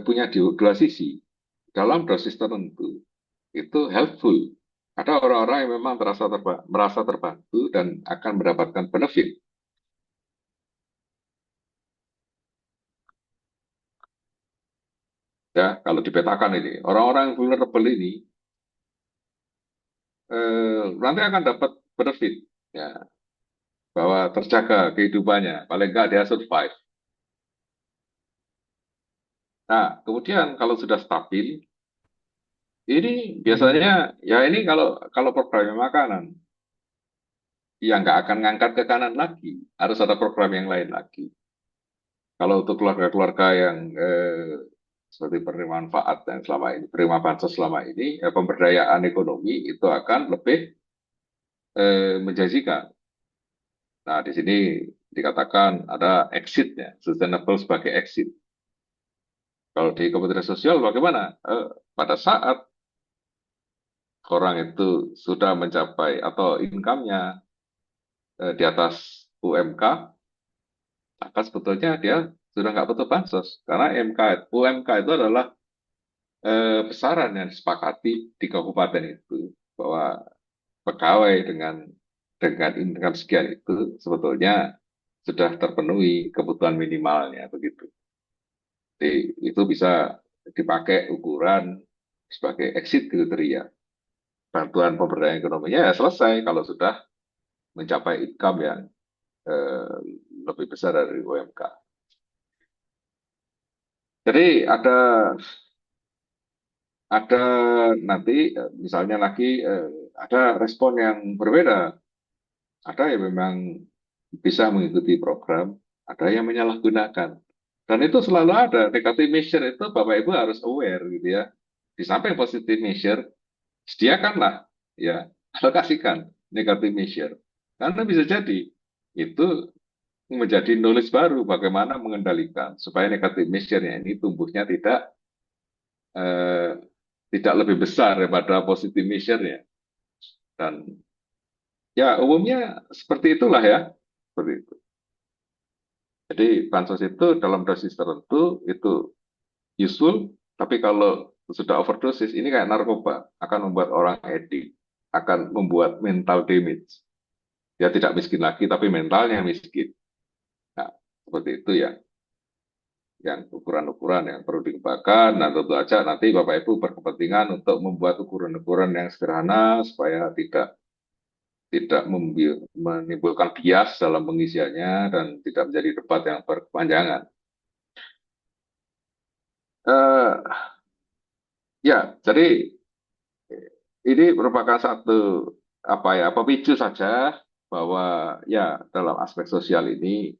punya dua sisi. Dalam dosis tertentu itu helpful. Ada orang-orang yang memang merasa terbantu dan akan mendapatkan benefit. Ya, kalau dipetakan ini, orang-orang vulnerable ini nanti akan dapat benefit, ya, bahwa terjaga kehidupannya, paling nggak dia survive. Nah, kemudian kalau sudah stabil, ini biasanya, ya ini kalau programnya makanan, ya nggak akan ngangkat ke kanan lagi, harus ada program yang lain lagi. Kalau untuk keluarga-keluarga yang seperti penerima manfaat yang selama ini, penerima bansos selama ini, pemberdayaan ekonomi itu akan lebih menjanjikan. Nah, di sini dikatakan ada exit-nya, sustainable sebagai exit. Kalau di Kementerian Sosial bagaimana? Pada saat orang itu sudah mencapai atau income-nya di atas UMK, maka sebetulnya dia sudah nggak butuh bansos. Karena UMK itu adalah besaran yang disepakati di kabupaten itu bahwa pegawai dengan income sekian itu sebetulnya sudah terpenuhi kebutuhan minimalnya begitu. Jadi itu bisa dipakai ukuran sebagai exit kriteria. Bantuan pemberdayaan ekonominya ya selesai kalau sudah mencapai income yang eh, lebih besar dari UMK. Jadi ada nanti misalnya lagi ada respon yang berbeda. Ada yang memang bisa mengikuti program, ada yang menyalahgunakan. Dan itu selalu ada. Negative measure itu Bapak Ibu harus aware gitu ya. Di samping positive measure, sediakanlah ya, alokasikan negative measure. Karena bisa jadi itu menjadi knowledge baru bagaimana mengendalikan supaya negative measure-nya ini tumbuhnya eh, tidak lebih besar daripada positive measure-nya. Dan ya umumnya seperti itulah ya. Seperti itu. Jadi bansos itu dalam dosis tertentu itu useful, tapi kalau sudah overdosis ini kayak narkoba, akan membuat orang edik, akan membuat mental damage. Dia tidak miskin lagi, tapi mentalnya miskin. Nah, seperti itu ya, yang ukuran-ukuran yang perlu dikembangkan. Nah, tentu saja nanti Bapak Ibu berkepentingan untuk membuat ukuran-ukuran yang sederhana supaya tidak menimbulkan bias dalam pengisiannya dan tidak menjadi debat yang berkepanjangan. Eh, ya, jadi ini merupakan satu apa ya pemicu saja bahwa ya dalam aspek sosial ini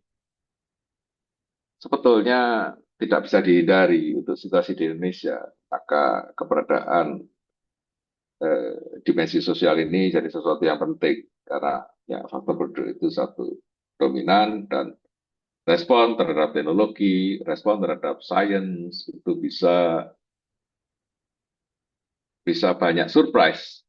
sebetulnya tidak bisa dihindari untuk situasi di Indonesia. Maka keberadaan dimensi sosial ini jadi sesuatu yang penting karena ya faktor penduduk itu satu dominan dan respon terhadap teknologi, respon terhadap sains itu bisa banyak surprise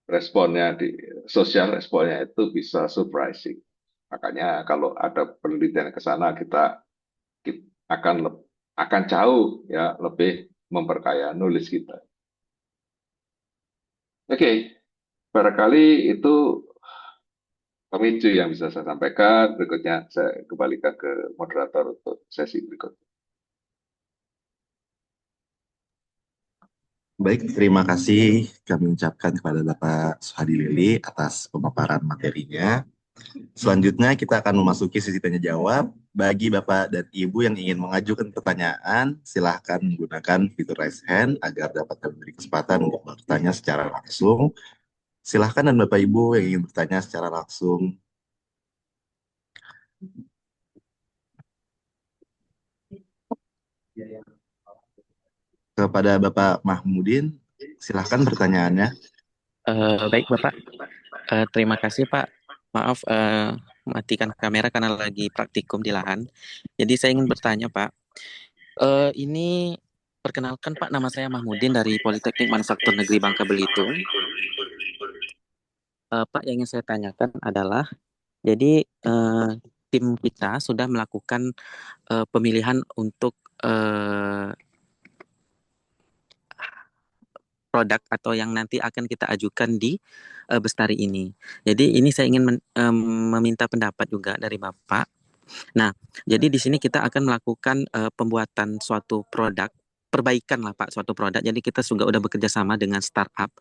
responnya di sosial responnya itu bisa surprising. Makanya kalau ada penelitian ke sana kita akan jauh ya lebih memperkaya knowledge kita. Oke, barangkali itu pemicu yang bisa saya sampaikan. Berikutnya saya kembalikan ke moderator untuk sesi berikutnya. Baik, terima kasih kami ucapkan kepada Bapak Suhadi Lili atas pemaparan materinya. Selanjutnya kita akan memasuki sesi tanya jawab. Bagi Bapak dan Ibu yang ingin mengajukan pertanyaan, silahkan menggunakan fitur raise hand agar dapat kami beri kesempatan untuk bertanya secara langsung. Silahkan dan Bapak Ibu yang ingin bertanya secara langsung. Kepada Bapak Mahmudin, silahkan pertanyaannya. Baik Bapak, terima kasih Pak. Maaf, matikan kamera karena lagi praktikum di lahan. Jadi saya ingin bertanya Pak, ini perkenalkan Pak, nama saya Mahmudin dari Politeknik Manufaktur Negeri Bangka Belitung. Pak, yang ingin saya tanyakan adalah, jadi tim kita sudah melakukan pemilihan untuk produk atau yang nanti akan kita ajukan di Bestari ini. Jadi ini saya ingin meminta pendapat juga dari Bapak. Nah, jadi di sini kita akan melakukan pembuatan suatu produk, perbaikan lah Pak, suatu produk. Jadi kita juga udah bekerja sama dengan startup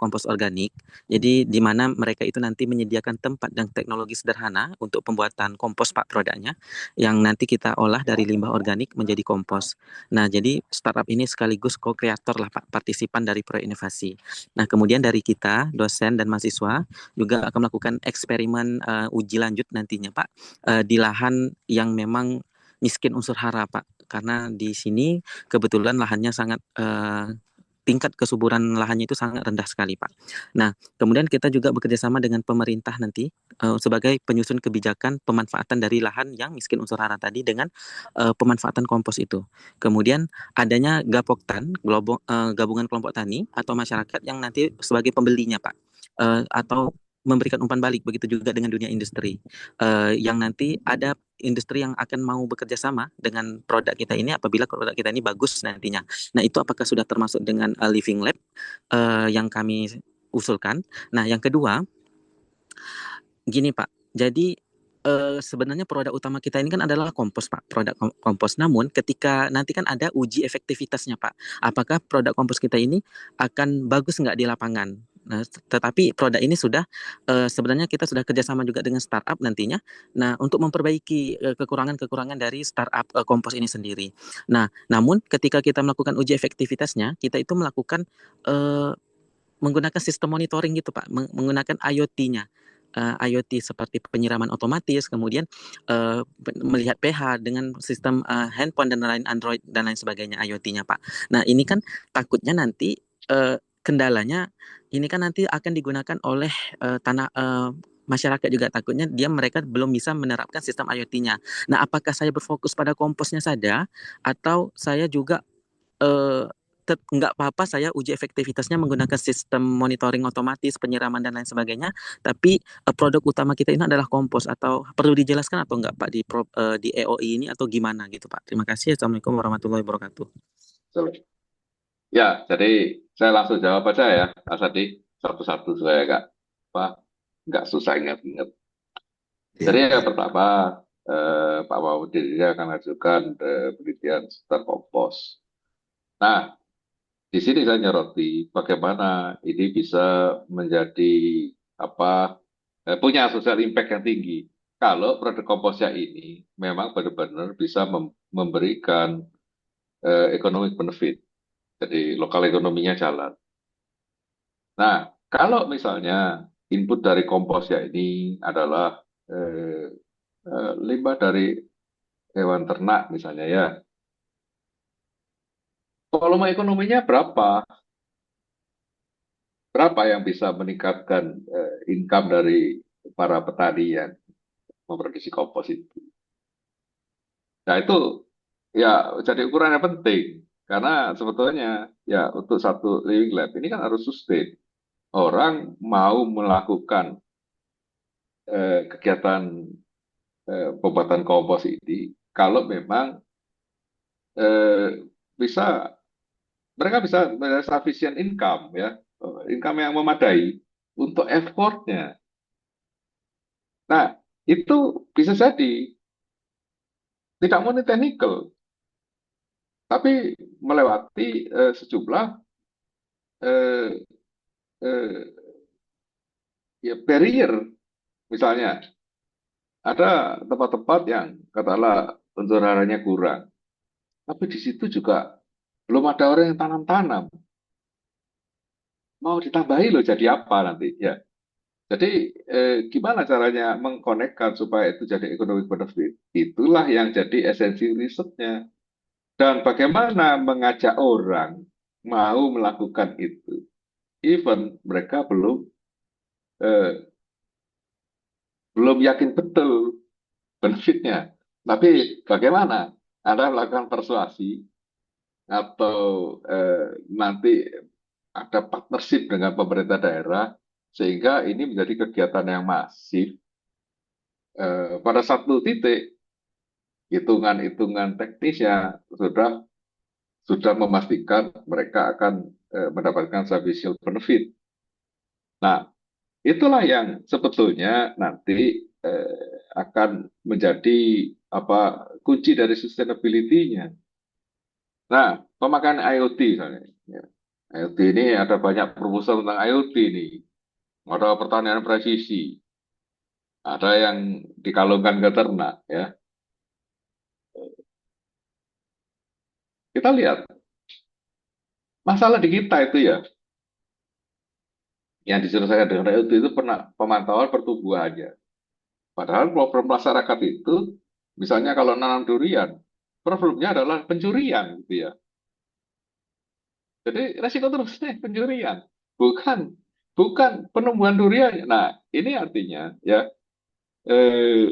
kompos organik. Jadi di mana mereka itu nanti menyediakan tempat dan teknologi sederhana untuk pembuatan kompos Pak produknya, yang nanti kita olah dari limbah organik menjadi kompos. Nah, jadi startup ini sekaligus co-kreator lah Pak, partisipan dari proyek inovasi. Nah, kemudian dari kita, dosen dan mahasiswa juga akan melakukan eksperimen uji lanjut nantinya Pak, di lahan yang memang miskin unsur hara Pak, karena di sini kebetulan lahannya sangat tingkat kesuburan lahannya itu sangat rendah sekali Pak. Nah, kemudian kita juga bekerjasama dengan pemerintah nanti sebagai penyusun kebijakan pemanfaatan dari lahan yang miskin unsur hara tadi dengan pemanfaatan kompos itu. Kemudian adanya Gapoktan, gabungan kelompok tani atau masyarakat yang nanti sebagai pembelinya Pak, atau memberikan umpan balik, begitu juga dengan dunia industri yang nanti ada industri yang akan mau bekerja sama dengan produk kita ini apabila produk kita ini bagus nantinya. Nah, itu apakah sudah termasuk dengan living lab yang kami usulkan. Nah, yang kedua, gini Pak, jadi sebenarnya produk utama kita ini kan adalah kompos Pak, produk kompos. Namun ketika nanti kan ada uji efektivitasnya Pak, apakah produk kompos kita ini akan bagus nggak di lapangan. Nah, tetapi produk ini sudah sebenarnya kita sudah kerjasama juga dengan startup nantinya. Nah, untuk memperbaiki kekurangan-kekurangan dari startup kompos ini sendiri. Nah, namun ketika kita melakukan uji efektivitasnya, kita itu melakukan menggunakan sistem monitoring gitu Pak, menggunakan IoT-nya. IoT seperti penyiraman otomatis, kemudian melihat pH dengan sistem handphone dan lain Android dan lain sebagainya IoT-nya Pak. Nah, ini kan takutnya nanti kendalanya ini kan nanti akan digunakan oleh masyarakat juga, takutnya mereka belum bisa menerapkan sistem IoT-nya. Nah, apakah saya berfokus pada komposnya saja atau saya juga nggak apa-apa saya uji efektivitasnya menggunakan sistem monitoring otomatis, penyiraman dan lain sebagainya, tapi produk utama kita ini adalah kompos, atau perlu dijelaskan atau enggak Pak di EOI ini atau gimana gitu Pak. Terima kasih. Assalamualaikum warahmatullahi wabarakatuh. Ya, jadi saya langsung jawab aja ya, Mas Adi. Satu-satu saya nggak susah ingat-ingat. Jadi yang pertama, Pak Mahmudin ini akan mengajukan penelitian seputar kompos. Nah, di sini saya nyoroti bagaimana ini bisa menjadi punya social impact yang tinggi. Kalau produk komposnya ini memang benar-benar bisa memberikan economic benefit, jadi lokal ekonominya jalan. Nah, kalau misalnya input dari komposnya ini adalah limbah dari hewan ternak misalnya ya, volume ekonominya berapa? Berapa yang bisa meningkatkan income dari para petani yang memproduksi kompos itu? Nah, itu ya jadi ukuran yang penting. Karena sebetulnya ya untuk satu living lab ini kan harus sustain. Orang mau melakukan kegiatan pembuatan kompos ini kalau memang eh, bisa mereka bisa sufficient income ya, income yang memadai untuk effortnya. Nah, itu bisa jadi tidak murni technical, tapi melewati sejumlah eh, eh, ya barrier. Misalnya, ada tempat-tempat yang katakanlah unsur haranya kurang, tapi di situ juga belum ada orang yang tanam-tanam. Mau ditambahi loh jadi apa nanti? Ya, jadi gimana caranya mengkonekkan supaya itu jadi economic benefit? Itulah yang jadi esensi risetnya. Dan bagaimana mengajak orang mau melakukan itu? Even mereka eh, belum yakin betul benefitnya. Tapi bagaimana Anda melakukan persuasi atau nanti ada partnership dengan pemerintah daerah sehingga ini menjadi kegiatan yang masif pada satu titik hitungan-hitungan teknisnya sudah memastikan mereka akan mendapatkan sufficient benefit. Nah, itulah yang sebetulnya nanti akan menjadi apa kunci dari sustainability-nya. Nah, pemakaian IoT misalnya. Ya. IoT ini ada banyak proposal tentang IoT ini. Ada pertanian presisi, ada yang dikalungkan ke ternak ya. Kita lihat masalah di kita itu ya, yang diselesaikan dengan IoT itu pernah pemantauan pertumbuhannya. Padahal problem masyarakat itu, misalnya kalau nanam durian, problemnya adalah pencurian gitu ya. Jadi resiko terusnya pencurian, bukan bukan penumbuhan durian. Nah, ini artinya ya eh,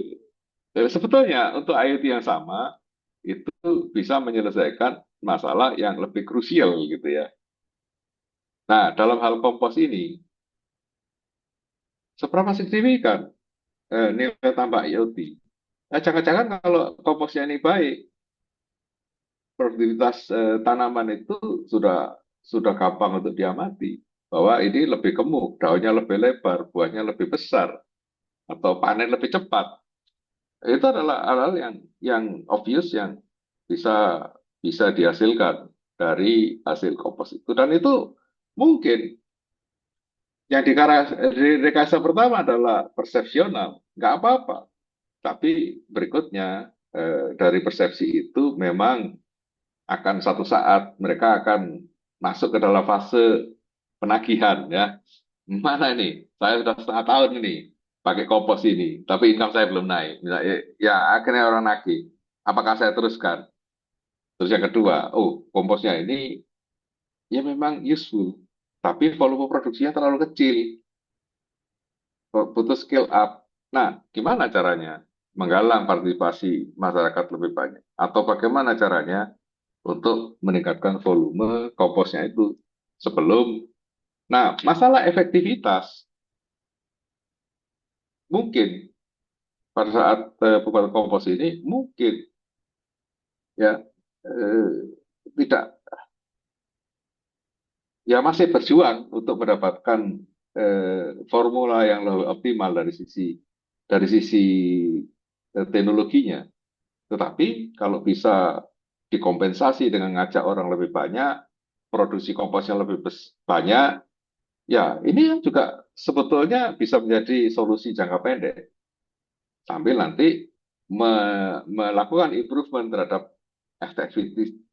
sebetulnya untuk IoT yang sama itu bisa menyelesaikan masalah yang lebih krusial gitu ya. Nah, dalam hal kompos ini, seberapa signifikan nilai tambah IoT? Nah, jangan-jangan kalau komposnya ini baik, produktivitas tanaman itu sudah gampang untuk diamati bahwa ini lebih gemuk, daunnya lebih lebar, buahnya lebih besar, atau panen lebih cepat. Itu adalah hal-hal yang obvious yang bisa bisa dihasilkan dari hasil kompos itu. Dan itu mungkin yang di rekayasa pertama adalah persepsional, nggak apa-apa. Tapi berikutnya dari persepsi itu memang akan satu saat mereka akan masuk ke dalam fase penagihan ya. Mana ini? Saya sudah setengah tahun ini pakai kompos ini, tapi income saya belum naik. Misalnya, ya akhirnya orang nagih. Apakah saya teruskan? Terus yang kedua, oh komposnya ini ya memang useful, tapi volume produksinya terlalu kecil, butuh scale up. Nah, gimana caranya menggalang partisipasi masyarakat lebih banyak? Atau bagaimana caranya untuk meningkatkan volume komposnya itu sebelum. Nah, masalah efektivitas mungkin pada saat pembuatan kompos ini mungkin ya eh, tidak ya masih berjuang untuk mendapatkan formula yang lebih optimal dari sisi teknologinya. Tetapi kalau bisa dikompensasi dengan ngajak orang lebih banyak, produksi kompos yang lebih banyak, ya ini yang juga sebetulnya bisa menjadi solusi jangka pendek. Sambil nanti melakukan improvement terhadap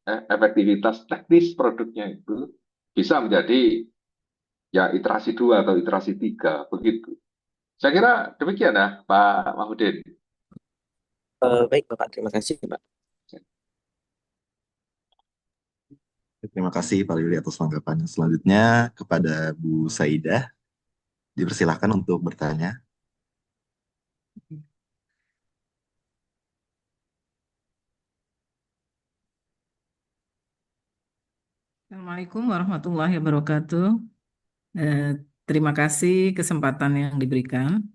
efektivitas teknis produknya itu bisa menjadi ya iterasi 2 atau iterasi 3 begitu. Saya kira demikian ya Pak Mahmudin. Baik Bapak, terima kasih Pak. Terima kasih Pak Lili atas tanggapannya. Selanjutnya kepada Bu Saidah, dipersilakan untuk bertanya. Assalamualaikum warahmatullahi wabarakatuh. Terima kasih kesempatan yang diberikan.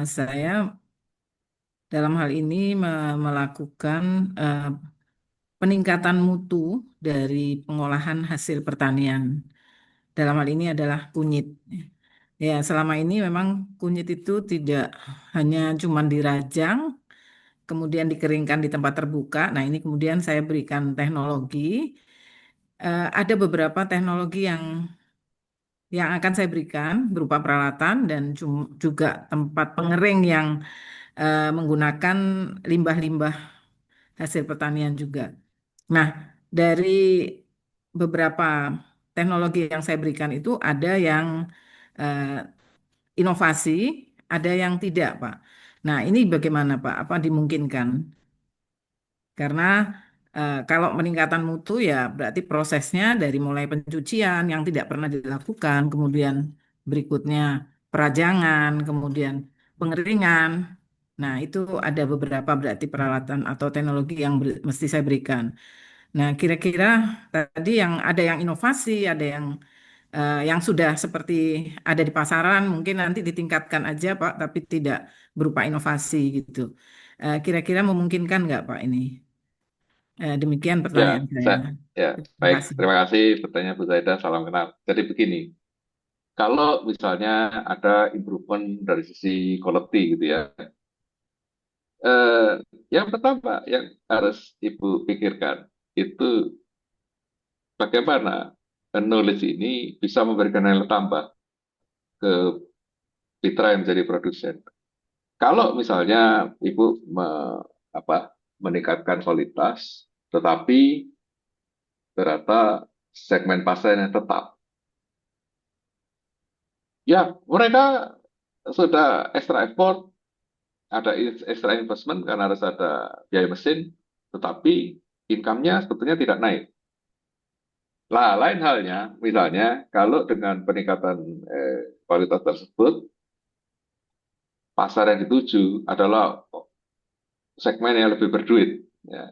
Saya dalam hal ini melakukan peningkatan mutu dari pengolahan hasil pertanian. Dalam hal ini adalah kunyit. Ya, selama ini memang kunyit itu tidak hanya cuma dirajang, kemudian dikeringkan di tempat terbuka. Nah, ini kemudian saya berikan teknologi. Ada beberapa teknologi yang akan saya berikan berupa peralatan dan juga tempat pengering yang menggunakan limbah-limbah hasil pertanian juga. Nah, dari beberapa teknologi yang saya berikan itu ada yang eh, inovasi, ada yang tidak, Pak. Nah, ini bagaimana, Pak? Apa dimungkinkan? Karena kalau peningkatan mutu ya berarti prosesnya dari mulai pencucian yang tidak pernah dilakukan, kemudian berikutnya perajangan, kemudian pengeringan. Nah, itu ada beberapa berarti peralatan atau teknologi yang mesti saya berikan. Nah, kira-kira tadi yang ada yang inovasi, ada yang sudah seperti ada di pasaran, mungkin nanti ditingkatkan aja, Pak, tapi tidak berupa inovasi gitu. Kira-kira memungkinkan nggak, Pak, ini? Demikian Ya, pertanyaan saya. saya, ya, Terima baik. kasih. Terima kasih pertanyaan Bu Zaida. Salam kenal. Jadi begini, kalau misalnya ada improvement dari sisi quality gitu ya, eh, yang pertama yang harus Ibu pikirkan itu bagaimana knowledge ini bisa memberikan nilai tambah ke mitra yang menjadi produsen. Kalau misalnya Ibu meningkatkan kualitas, tetapi ternyata segmen pasarnya tetap, ya mereka sudah extra effort, ada extra investment karena harus ada biaya mesin, tetapi income-nya sebetulnya tidak naik. Lah, lain halnya, misalnya kalau dengan peningkatan kualitas tersebut, pasar yang dituju adalah segmen yang lebih berduit. Ya.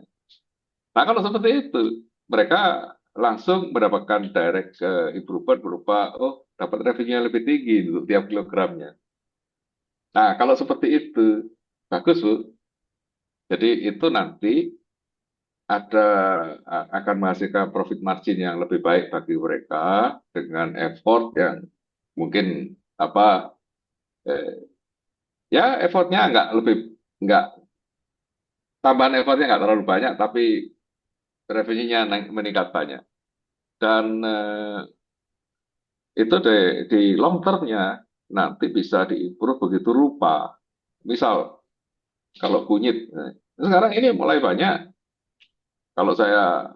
Nah, kalau seperti itu, mereka langsung mendapatkan direct improvement berupa, oh, dapat revenue yang lebih tinggi untuk tiap kilogramnya. Nah, kalau seperti itu, bagus, Bu. Jadi itu nanti ada akan menghasilkan profit margin yang lebih baik bagi mereka dengan effort yang mungkin eh, ya effortnya nggak tambahan effortnya nggak terlalu banyak, tapi revenue-nya meningkat banyak. Dan itu di long term-nya nanti bisa diimprove begitu rupa. Misal kalau kunyit, sekarang ini mulai banyak. Kalau saya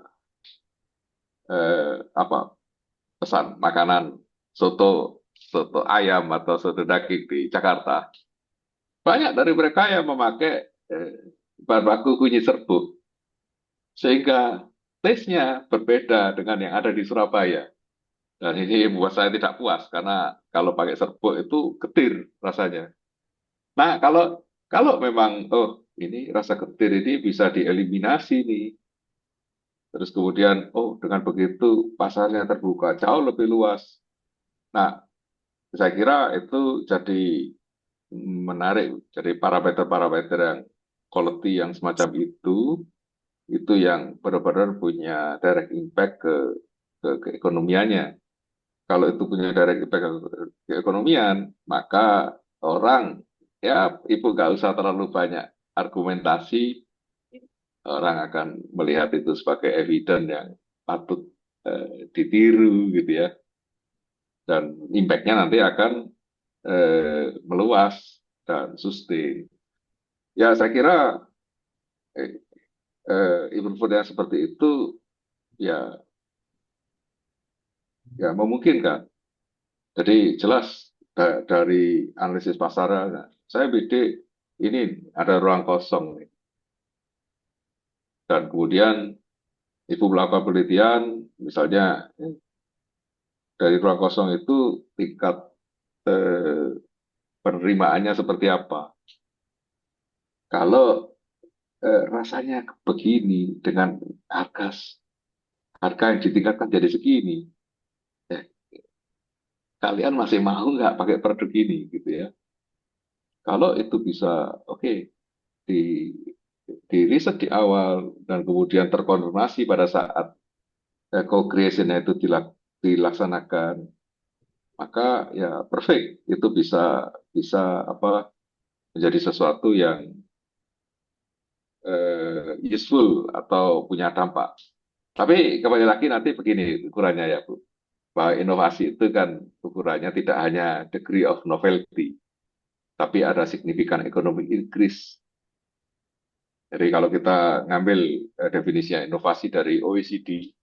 pesan makanan soto ayam atau soto daging di Jakarta, banyak dari mereka yang memakai bahan baku kunyit serbuk, sehingga taste-nya berbeda dengan yang ada di Surabaya. Dan ini membuat saya tidak puas karena kalau pakai serbuk itu getir rasanya. Nah, kalau memang ini rasa getir ini bisa dieliminasi nih. Terus kemudian dengan begitu pasarnya terbuka jauh lebih luas. Nah, saya kira itu jadi menarik. Jadi parameter-parameter yang quality yang semacam itu yang benar-benar punya direct impact ke keekonomiannya. Kalau itu punya direct impact ke keekonomian, maka orang, ya Ibu nggak usah terlalu banyak argumentasi, orang akan melihat itu sebagai evidence yang patut ditiru gitu ya. Dan impact-nya nanti akan meluas dan sustain. Ya saya kira improvement yang seperti itu ya memungkinkan. Jadi jelas dari analisis pasar, saya bidik ini ada ruang kosong nih. Dan kemudian Ibu melakukan penelitian, misalnya dari ruang kosong itu tingkat penerimaannya seperti apa. Kalau rasanya begini dengan harga harga yang ditingkatkan jadi segini. Eh, kalian masih mau nggak pakai produk ini gitu ya? Kalau itu bisa, oke, di di riset di awal dan kemudian terkonfirmasi pada saat co-creation-nya itu dilaksanakan, maka ya perfect, itu bisa bisa apa menjadi sesuatu yang useful atau punya dampak. Tapi kembali lagi nanti begini ukurannya ya Bu, bahwa inovasi itu kan ukurannya tidak hanya degree of novelty, tapi ada significant economic increase. Jadi kalau kita ngambil definisi inovasi dari OECD,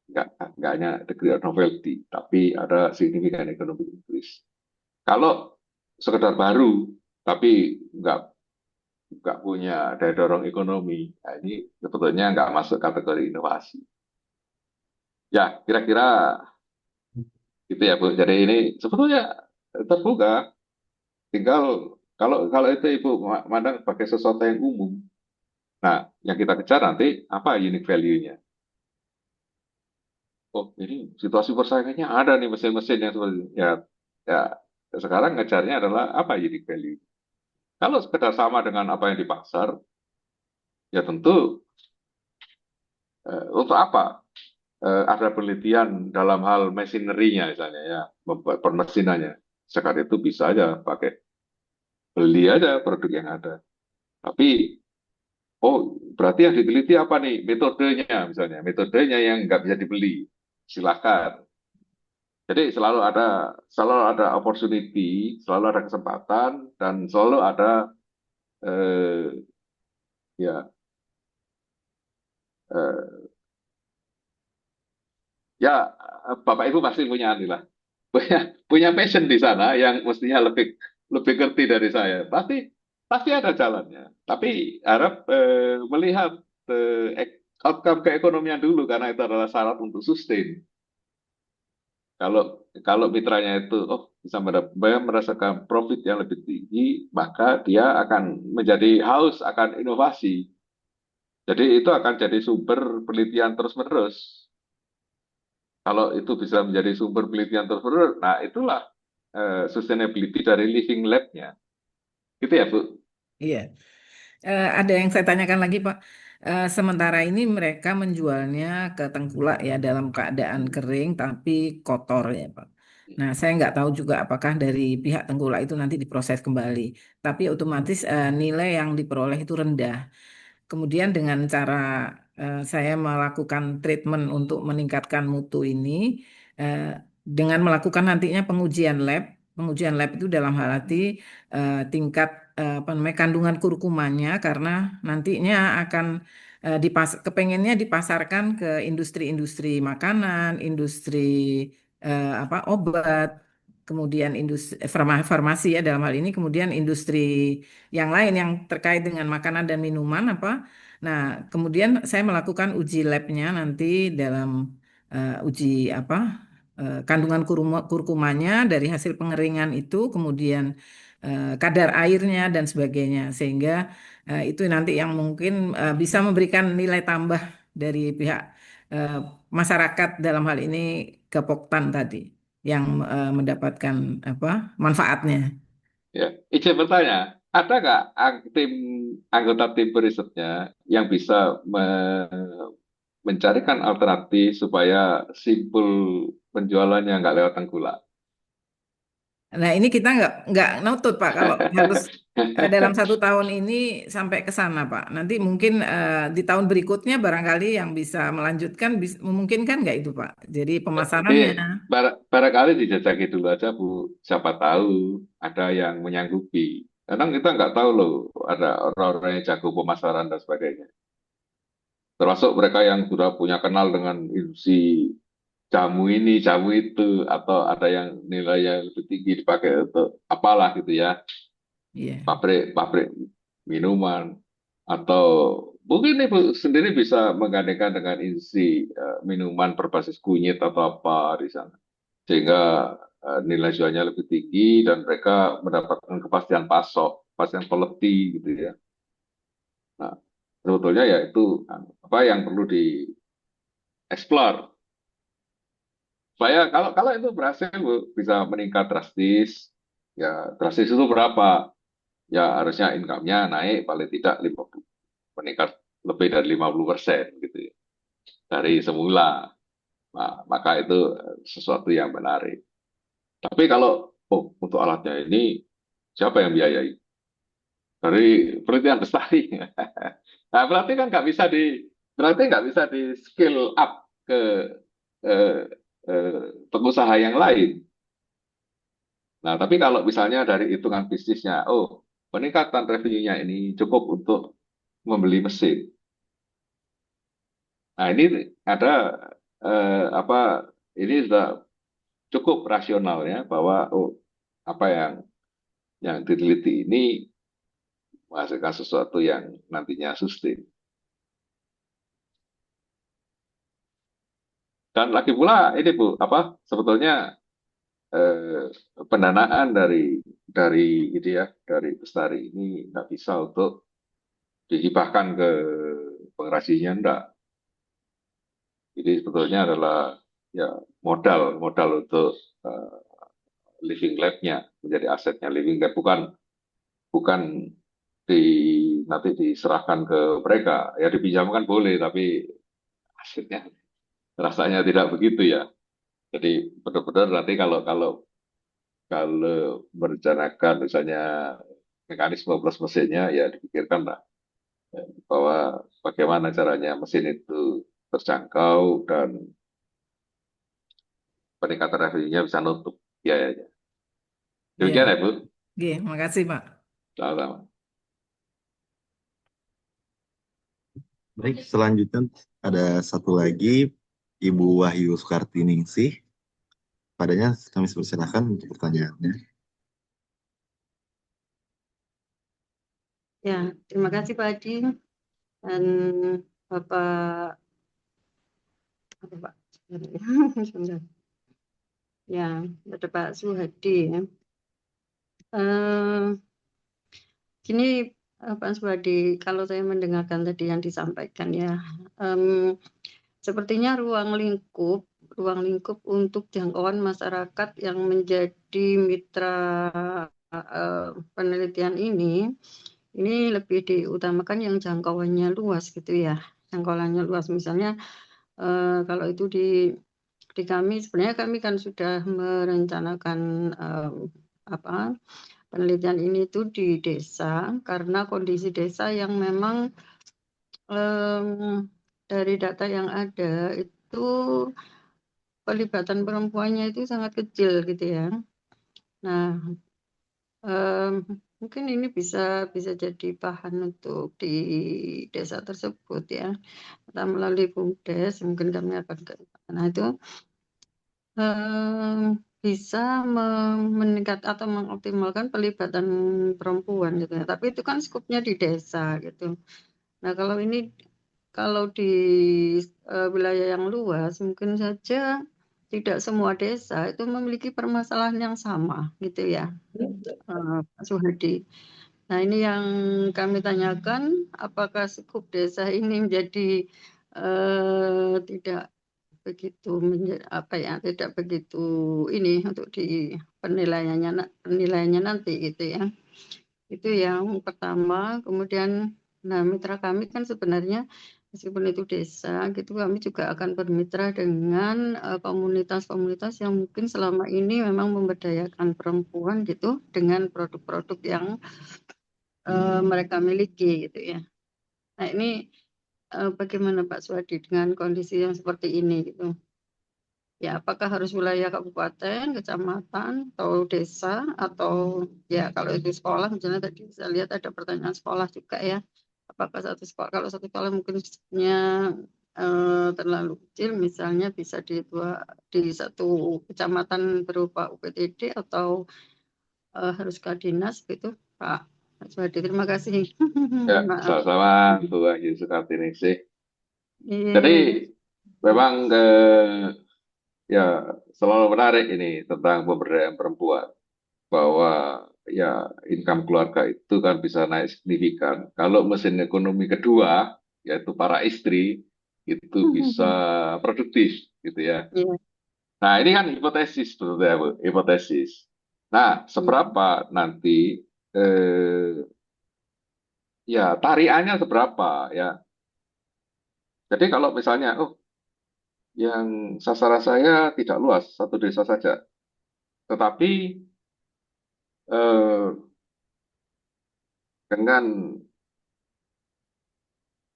nggak hanya degree of novelty, tapi ada significant economic increase. Kalau sekedar baru, tapi nggak punya daya dorong ekonomi, nah ini sebetulnya nggak masuk kategori inovasi. Ya, kira-kira gitu ya Bu. Jadi ini sebetulnya terbuka, tinggal kalau kalau itu Ibu mandang sebagai sesuatu yang umum. Nah, yang kita kejar nanti apa unique value-nya? Oh, ini situasi persaingannya ada nih mesin-mesin yang seperti ini. Ya, sekarang ngejarnya adalah apa unique value. Kalau sekedar sama dengan apa yang di pasar, ya tentu untuk apa ada penelitian dalam hal machinery-nya misalnya ya, permesinannya. Sekarang itu bisa aja pakai beli aja produk yang ada. Tapi oh, berarti yang diteliti apa nih? Metodenya misalnya. Metodenya yang nggak bisa dibeli. Silakan. Jadi selalu ada opportunity, selalu ada kesempatan, dan selalu ada eh, ya eh, ya Bapak Ibu pasti punya inilah, punya passion di sana yang mestinya lebih lebih ngerti dari saya. Pasti ada jalannya. Tapi harap melihat outcome keekonomian dulu karena itu adalah syarat untuk sustain. Kalau kalau mitranya itu bisa merasakan profit yang lebih tinggi, maka dia akan menjadi haus akan inovasi. Jadi itu akan jadi sumber penelitian terus-menerus. Kalau itu bisa menjadi sumber penelitian terus-menerus, nah itulah sustainability dari living lab-nya. Gitu ya, Bu? Iya. Ada yang saya tanyakan lagi, Pak. Sementara ini mereka menjualnya ke tengkulak ya dalam keadaan kering tapi kotor ya, Pak. Nah, saya nggak tahu juga apakah dari pihak tengkulak itu nanti diproses kembali. Tapi otomatis nilai yang diperoleh itu rendah. Kemudian dengan cara saya melakukan treatment untuk meningkatkan mutu ini, dengan melakukan nantinya pengujian lab itu dalam hal arti tingkat apa namanya kandungan kurkumanya karena nantinya akan kepengennya dipasarkan ke industri-industri makanan, industri apa obat, kemudian industri farmasi ya dalam hal ini, kemudian industri yang lain yang terkait dengan makanan dan minuman apa. Nah, kemudian saya melakukan uji labnya nanti dalam uji apa kandungan kurkumanya dari hasil pengeringan itu, kemudian kadar airnya dan sebagainya, sehingga itu nanti yang mungkin bisa memberikan nilai tambah dari pihak eh, masyarakat dalam hal ini ke Poktan tadi yang mendapatkan apa manfaatnya. Ya, izin bertanya, ada nggak anggota tim risetnya yang bisa mencarikan alternatif supaya simpul penjualannya nggak lewat tengkulak? Nah, ini kita nggak nuntut Pak kalau harus dalam 1 tahun ini sampai ke sana Pak. Nanti mungkin di tahun berikutnya barangkali yang bisa melanjutkan memungkinkan nggak itu Pak? Jadi Jadi pemasarannya. barangkali dijajaki dulu aja Bu, siapa tahu ada yang menyanggupi. Karena kita nggak tahu loh, ada orang-orang yang jago pemasaran dan sebagainya. Termasuk mereka yang sudah punya kenal dengan industri jamu ini, jamu itu, atau ada yang nilainya lebih tinggi dipakai untuk apalah gitu ya, Iya. pabrik-pabrik minuman, atau mungkin Ibu sendiri bisa menggandengkan dengan industri minuman berbasis kunyit atau apa di sana. Sehingga nilai jualnya lebih tinggi dan mereka mendapatkan kepastian pasok, kepastian quality gitu ya. Nah, sebetulnya ya itu apa yang perlu explore. Supaya kalau itu berhasil Bu, bisa meningkat drastis. Ya, drastis itu berapa? Ya harusnya income-nya naik paling tidak 50, meningkat lebih dari 50% gitu ya, dari semula. Nah, maka itu sesuatu yang menarik. Tapi kalau untuk alatnya ini siapa yang biayai? Dari penelitian bestari. Nah, berarti nggak bisa di skill up ke eh, pengusaha yang lain. Nah, tapi kalau misalnya dari hitungan bisnisnya, peningkatan revenue-nya ini cukup untuk membeli mesin. Nah, ini ada apa? Ini sudah cukup rasionalnya bahwa apa yang diteliti ini menghasilkan sesuatu yang nantinya sustain. Dan lagi pula ini Bu, apa sebetulnya pendanaan dari ini ya, dari Bestari ini nggak bisa untuk dihibahkan ke pengrajinnya, enggak. Jadi sebetulnya adalah ya modal untuk eh, living lab-nya, menjadi asetnya living lab, bukan di nanti diserahkan ke mereka. Ya dipinjamkan boleh, tapi asetnya rasanya tidak begitu ya. Jadi benar-benar nanti kalau kalau kalau merencanakan misalnya mekanisme plus mesinnya, ya dipikirkan lah bahwa bagaimana caranya mesin itu terjangkau dan peningkatan revenue-nya bisa nutup biayanya. Iya, Demikian ya Bu. oke, makasih Pak. Sama-sama. Baik, selanjutnya ada satu lagi, Ibu Wahyu Sukartiningsih. Padanya kami persilahkan untuk pertanyaannya. Ya, terima kasih Pak Adi dan Bapak apa Pak? Sebentar. Ya, ada Pak Suhadi ya. Gini Pak Suhadi, kalau saya mendengarkan tadi yang disampaikan ya, sepertinya ruang lingkup untuk jangkauan masyarakat yang menjadi mitra penelitian ini lebih diutamakan yang jangkauannya luas gitu ya. Jangkauannya luas misalnya kalau itu di kami, sebenarnya kami kan sudah merencanakan penelitian ini tuh di desa karena kondisi desa yang memang dari data yang ada itu pelibatan perempuannya itu sangat kecil gitu ya. Nah, mungkin ini bisa jadi bahan untuk di desa tersebut ya, atau melalui BUMDes mungkin kami akan ke nah itu bisa meningkat atau mengoptimalkan pelibatan perempuan gitu ya. Tapi itu kan skupnya di desa gitu. Nah kalau di wilayah yang luas mungkin saja tidak semua desa itu memiliki permasalahan yang sama gitu ya, Pak Suhadi. Nah ini yang kami tanyakan, apakah skup desa ini menjadi tidak begitu tidak begitu ini untuk di penilaiannya nanti gitu ya. Itu yang pertama. Kemudian mitra kami kan sebenarnya meskipun itu desa gitu, kami juga akan bermitra dengan komunitas-komunitas yang mungkin selama ini memang memberdayakan perempuan gitu dengan produk-produk yang mereka miliki gitu ya. Nah ini bagaimana Pak Suhadi dengan kondisi yang seperti ini gitu? Ya, apakah harus wilayah kabupaten, kecamatan, atau desa, atau ya kalau itu sekolah, misalnya tadi saya lihat ada pertanyaan sekolah juga ya. Apakah satu sekolah, kalau satu sekolah mungkin terlalu kecil, misalnya bisa di satu kecamatan berupa UPTD atau harus ke dinas gitu, Pak Suhadi. Terima kasih. Ya, Maaf. sama-sama Bu Wahyu Sukartiningsih. Iya. Jadi memang ya selalu menarik ini tentang pemberdayaan perempuan, bahwa ya income keluarga itu kan bisa naik signifikan kalau mesin ekonomi kedua yaitu para istri itu bisa produktif gitu ya. Iya, Nah, ini kan hipotesis sebetulnya, Bu, hipotesis. Nah, iya. seberapa nanti ya tariannya seberapa ya. Jadi kalau misalnya, oh, yang sasaran saya tidak luas, satu desa saja, tetapi eh, dengan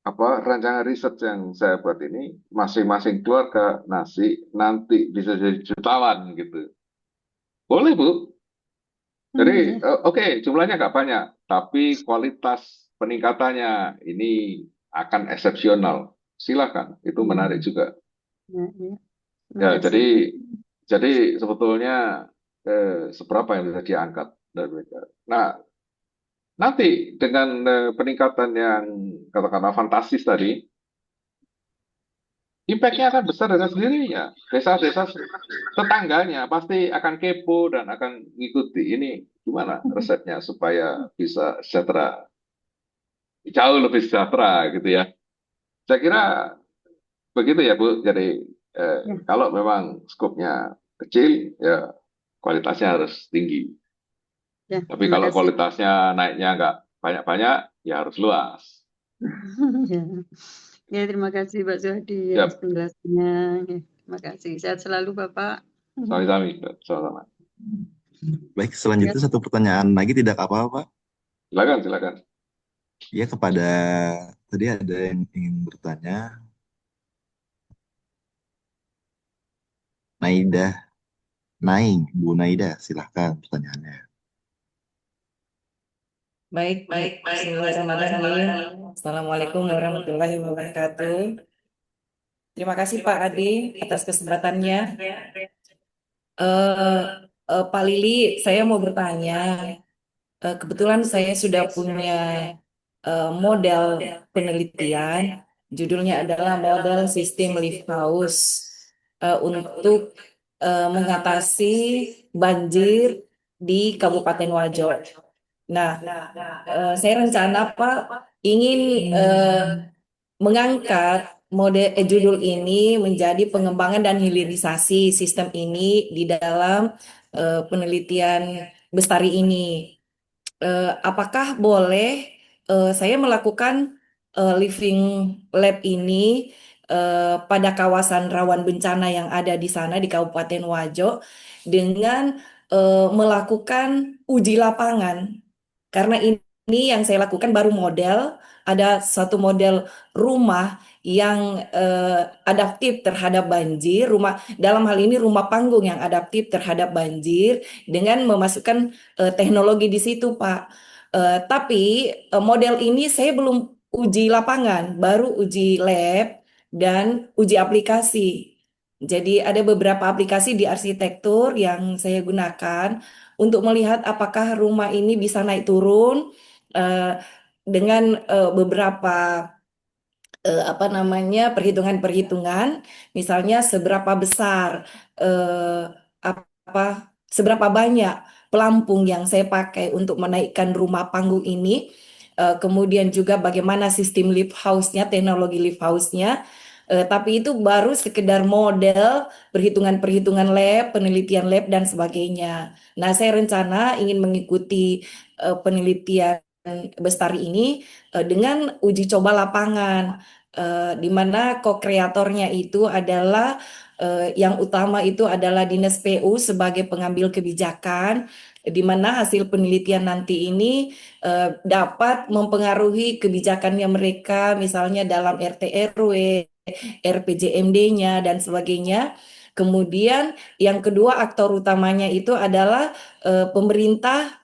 apa rancangan riset yang saya buat ini, masing-masing keluarga nanti bisa jadi jutawan gitu. Boleh, Bu. Jadi, Iya. oke, jumlahnya nggak banyak, tapi kualitas peningkatannya ini akan eksepsional. Silakan, itu menarik juga. Iya, iya. Terima Ya, kasih. jadi sebetulnya seberapa yang bisa diangkat dari mereka. Nah, nanti dengan peningkatan yang katakanlah fantastis tadi, impact-nya akan besar dengan sendirinya. Desa-desa tetangganya pasti akan kepo dan akan ngikuti ini gimana resepnya supaya bisa sejahtera, jauh lebih sejahtera gitu ya. Saya kira begitu ya Bu. Jadi Ya, kalau memang skopnya kecil ya kualitasnya harus tinggi. ya, Tapi terima kalau kasih. kualitasnya naiknya nggak banyak-banyak ya harus luas. Ya. Ya, terima kasih Pak Suhadi atas Siap, penjelasannya. Ya, terima kasih. Sehat selalu Bapak. sami-sami. Sama-sama. Baik, Ya, selanjutnya satu pertanyaan lagi tidak apa-apa. Silakan, silakan. Ya, kepada tadi ada yang ingin bertanya. Naida, Bu Naida, silahkan pertanyaannya. Baik, bismillahirrahmanirrahim. Assalamualaikum warahmatullahi wabarakatuh. Terima kasih Pak Adi atas kesempatannya. Eh, Pak Lili, saya mau bertanya. Kebetulan saya sudah punya model penelitian, judulnya adalah model sistem lift house untuk mengatasi banjir di Kabupaten Wajo. Nah, saya rencana Pak ingin mengangkat judul ini menjadi pengembangan dan hilirisasi sistem ini di dalam penelitian Bestari ini. Apakah boleh saya melakukan living lab ini pada kawasan rawan bencana yang ada di sana di Kabupaten Wajo dengan melakukan uji lapangan? Karena ini yang saya lakukan baru model, ada satu model rumah yang adaptif terhadap banjir, rumah dalam hal ini rumah panggung yang adaptif terhadap banjir dengan memasukkan teknologi di situ, Pak. Tapi model ini saya belum uji lapangan, baru uji lab dan uji aplikasi. Jadi ada beberapa aplikasi di arsitektur yang saya gunakan untuk melihat apakah rumah ini bisa naik turun eh, dengan beberapa apa namanya perhitungan-perhitungan, misalnya seberapa besar eh, seberapa banyak pelampung yang saya pakai untuk menaikkan rumah panggung ini, kemudian juga bagaimana sistem lift house-nya, teknologi lift house-nya. Tapi itu baru sekedar model, perhitungan-perhitungan lab, penelitian lab dan sebagainya. Nah, saya rencana ingin mengikuti penelitian Bestari ini dengan uji coba lapangan, di mana co-kreatornya itu adalah yang utama itu adalah Dinas PU sebagai pengambil kebijakan, di mana hasil penelitian nanti ini dapat mempengaruhi kebijakannya mereka, misalnya dalam RT RW, RPJMD-nya dan sebagainya. Kemudian yang kedua aktor utamanya itu adalah pemerintah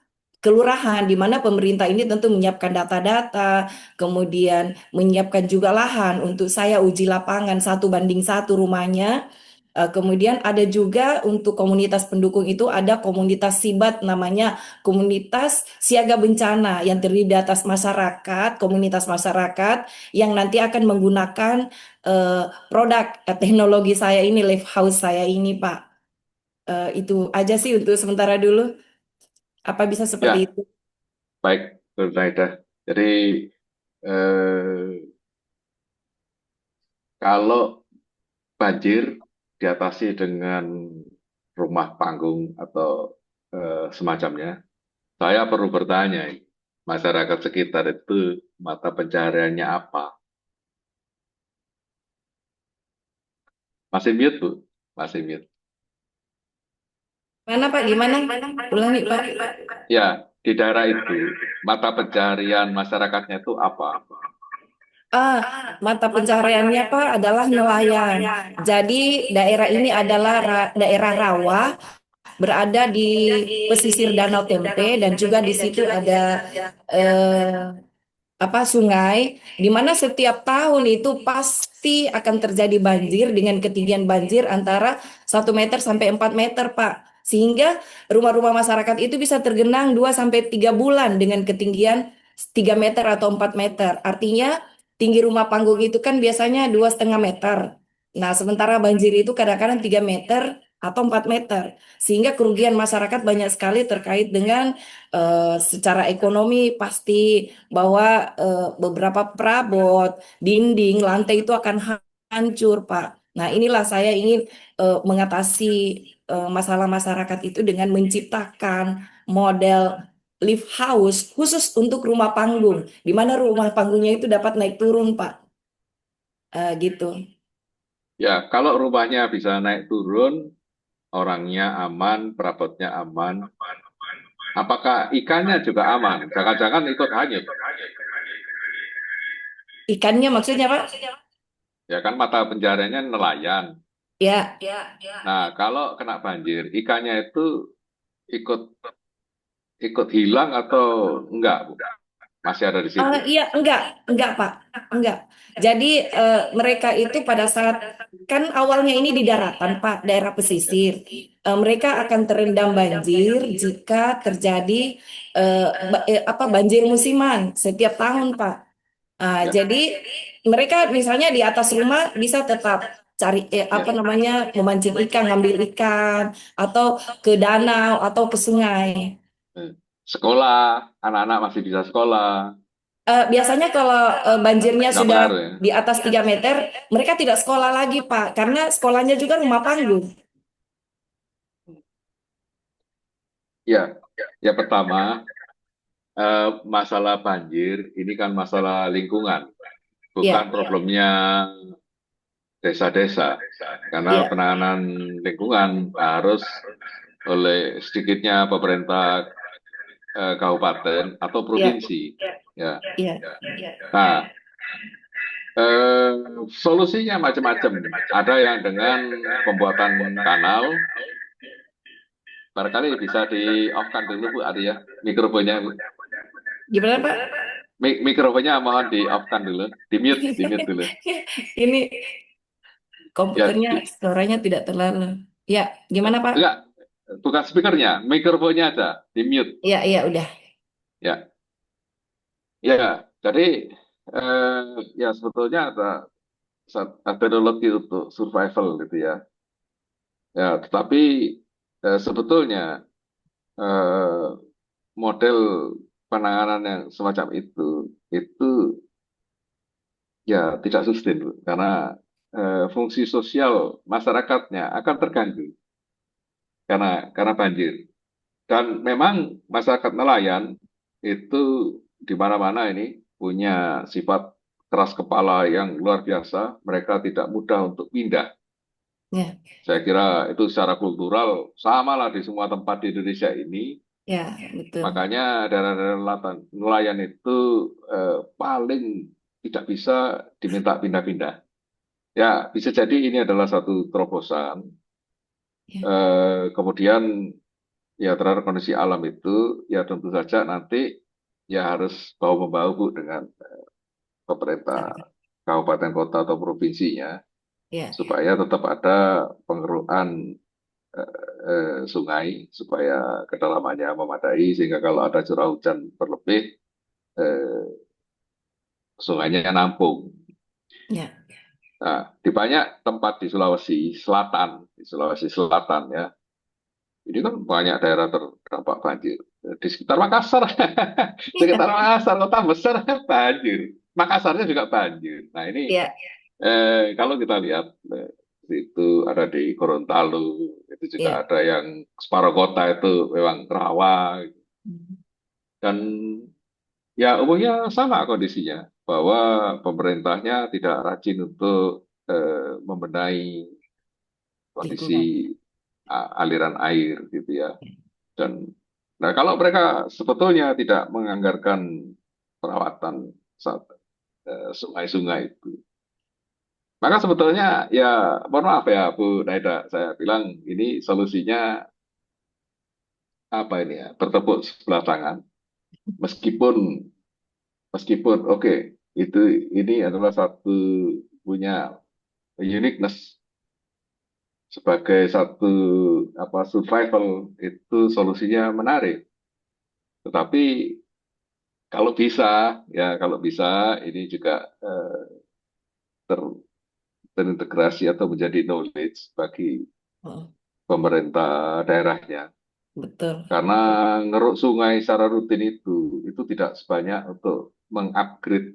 kelurahan, di mana pemerintah ini tentu menyiapkan data-data, kemudian menyiapkan juga lahan untuk saya uji lapangan 1:1 rumahnya. Kemudian ada juga untuk komunitas pendukung itu ada komunitas SIBAT, namanya komunitas siaga bencana yang terdiri atas masyarakat, komunitas masyarakat yang nanti akan menggunakan produk teknologi saya ini, live house saya ini, Pak. Itu aja sih untuk sementara dulu. Apa bisa seperti Ya, itu? baik, Bu Naida. Jadi eh, kalau banjir diatasi dengan rumah panggung atau semacamnya, saya perlu bertanya, masyarakat sekitar itu mata pencahariannya apa? Masih mute, Bu? Masih mute. Mana Pak? Gimana? Ulangi Pak. Ya, di daerah itu, mata pencaharian masyarakatnya itu apa? Mata pencahariannya Pak adalah nelayan. Jadi daerah ini adalah daerah rawa, berada di pesisir Danau Tempe dan juga di situ ada eh, sungai, di mana setiap tahun itu pasti akan terjadi banjir dengan ketinggian banjir antara 1 meter sampai 4 meter, Pak. Sehingga rumah-rumah masyarakat itu bisa tergenang 2 sampai 3 bulan dengan ketinggian 3 meter atau 4 meter. Artinya tinggi rumah panggung itu kan biasanya 2,5 meter. Nah, sementara banjir itu kadang-kadang 3 meter atau 4 meter. Sehingga kerugian masyarakat banyak sekali terkait dengan secara ekonomi pasti bahwa beberapa perabot, dinding, lantai itu akan hancur, Pak. Nah, inilah saya ingin mengatasi masalah masyarakat itu dengan menciptakan model lift house khusus untuk rumah panggung, di mana rumah panggungnya itu dapat naik turun, Pak. Gitu. Ya, kalau rumahnya bisa naik turun, orangnya aman, perabotnya aman, apakah ikannya juga aman? Jangan-jangan ikut hanyut. Ikannya maksudnya, Pak? Ya kan mata pencahariannya nelayan. Ya. Nah, kalau kena banjir, ikannya itu ikut ikut hilang atau enggak, Bu? Masih ada di situ. Iya, enggak, Pak, enggak. Jadi mereka itu pada saat kan awalnya ini di daratan, Pak, daerah pesisir. Mereka akan terendam banjir jika terjadi banjir musiman setiap tahun, Pak. Ya. Jadi mereka misalnya di atas rumah bisa tetap cari memancing ikan, ngambil ikan, atau ke danau atau ke sungai. Sekolah, anak-anak masih bisa sekolah. Biasanya kalau banjirnya Nggak sudah pengaruh ya? di atas 3 meter, mereka tidak sekolah lagi, Pak, karena sekolahnya juga rumah panggung. Ya, ya pertama, masalah banjir ini kan masalah lingkungan, bukan Ya, problemnya desa-desa. Karena ya, penanganan lingkungan harus oleh sedikitnya pemerintah kabupaten atau ya, provinsi. Ya. ya. Nah, solusinya macam-macam. Ada yang dengan pembuatan kanal, barangkali bisa di off-kan dulu Bu Ari ya, mikrofonnya Bu. Gimana, Pak? Mikrofonnya mohon di off-kan dulu, di mute dulu. Ini Ya, komputernya suaranya tidak terlalu. Ya, gimana, Pak? enggak, bukan speakernya, mikrofonnya aja, di mute. Iya, udah. Ya, ya. Jadi ya sebetulnya ada teknologi untuk survival gitu ya. Ya, tetapi sebetulnya model penanganan yang semacam itu ya tidak sustain, Bu, karena fungsi sosial masyarakatnya akan terganggu karena banjir. Dan memang masyarakat nelayan itu di mana-mana ini punya sifat keras kepala yang luar biasa. Mereka tidak mudah untuk pindah. Ya, Saya kira itu secara kultural sama lah di semua tempat di Indonesia ini. ya, betul. Makanya daerah-daerah nelayan itu paling tidak bisa diminta pindah-pindah. Ya, bisa jadi ini adalah satu terobosan. Kemudian ya terhadap kondisi alam itu, ya tentu saja nanti ya harus bahu-membahu Bu dengan pemerintah kabupaten kota atau provinsinya, Ya, supaya tetap ada pengelolaan sungai supaya kedalamannya memadai sehingga kalau ada curah hujan berlebih sungainya nampung. ya, Nah, di banyak tempat di Sulawesi Selatan ya, ini kan banyak daerah terdampak banjir. Di sekitar Makassar, sekitar Makassar kota besar banjir. Makassarnya juga banjir. Nah ini ya. Kalau kita lihat itu ada di Gorontalo, itu Iya. juga ada yang separuh kota itu memang rawa, dan ya umumnya sama kondisinya bahwa pemerintahnya tidak rajin untuk membenahi kondisi Lingkungan. aliran air gitu ya. Dan nah kalau mereka sebetulnya tidak menganggarkan perawatan sungai-sungai itu, maka sebetulnya ya mohon maaf ya Bu Naida, saya bilang ini solusinya apa ini ya, bertepuk sebelah tangan. Meskipun meskipun oke, itu ini adalah satu punya uniqueness sebagai satu apa survival, itu solusinya menarik. Tetapi kalau bisa ini juga terintegrasi atau menjadi knowledge bagi Oh, pemerintah daerahnya. betul. Karena ngeruk sungai secara rutin itu tidak sebanyak untuk mengupgrade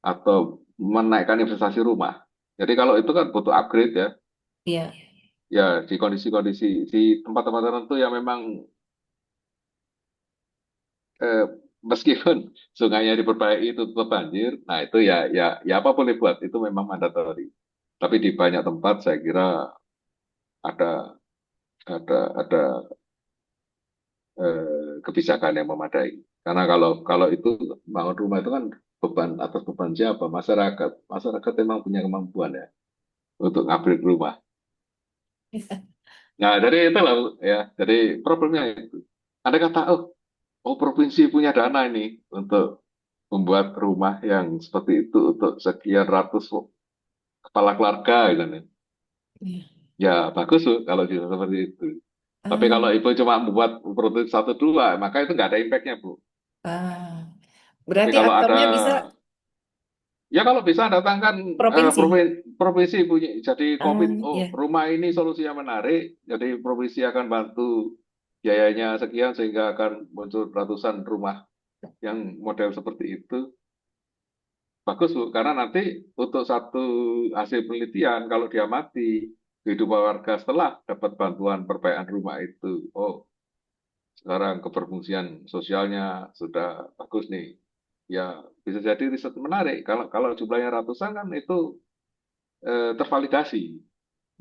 atau menaikkan investasi rumah. Jadi kalau itu kan butuh upgrade ya, Iya. ya di kondisi-kondisi di tempat-tempat tertentu yang memang eh, meskipun sungainya diperbaiki itu tetap banjir, nah itu ya apa boleh buat, itu memang mandatori. Tapi di banyak tempat saya kira ada ada kebijakan yang memadai. Karena kalau itu bangun rumah itu kan beban siapa? Masyarakat. Masyarakat memang punya kemampuan ya untuk ngupgrade rumah. Nah, dari itu lah ya. Jadi problemnya itu. Ada kata, oh provinsi punya dana ini untuk membuat rumah yang seperti itu untuk sekian ratus kepala keluarga gitu kan. Iya. Ya bagus loh kalau bisa seperti itu. Tapi Ah, kalau ibu cuma membuat provinsi satu dua, maka itu nggak ada impact-nya, Bu. ah. Tapi Berarti kalau ada, aktornya bisa ya kalau bisa datangkan provinsi. provinsi punya, jadi Ah, COVID, ya. rumah ini solusinya menarik, jadi provinsi akan bantu biayanya sekian sehingga akan muncul ratusan rumah yang model seperti itu. Bagus Bu, karena nanti untuk satu hasil penelitian kalau dia mati, kehidupan warga setelah dapat bantuan perbaikan rumah itu, sekarang keberfungsian sosialnya sudah bagus nih. Ya bisa jadi riset menarik. Kalau kalau jumlahnya ratusan kan itu tervalidasi.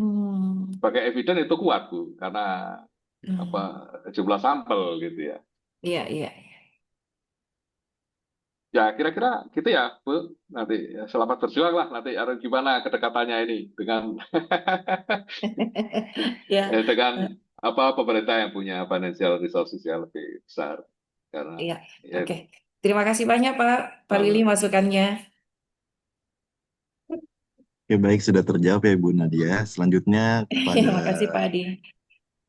Hmm. Sebagai eviden itu kuat Bu, karena apa Hmm. jumlah sampel gitu ya. Iya, iya. Ya kira-kira gitu ya Bu. Nanti ya, selamat berjuang lah nanti. Gimana kedekatannya ini dengan Ya, dengan eh, apa pemerintah yang punya financial resources yang lebih besar, karena iya. ya Oke. Terima kasih banyak Pak Lili kalau masukannya. Oke, baik, sudah terjawab ya Ibu Nadia. Selanjutnya kepada Terima kasih Pak Adi.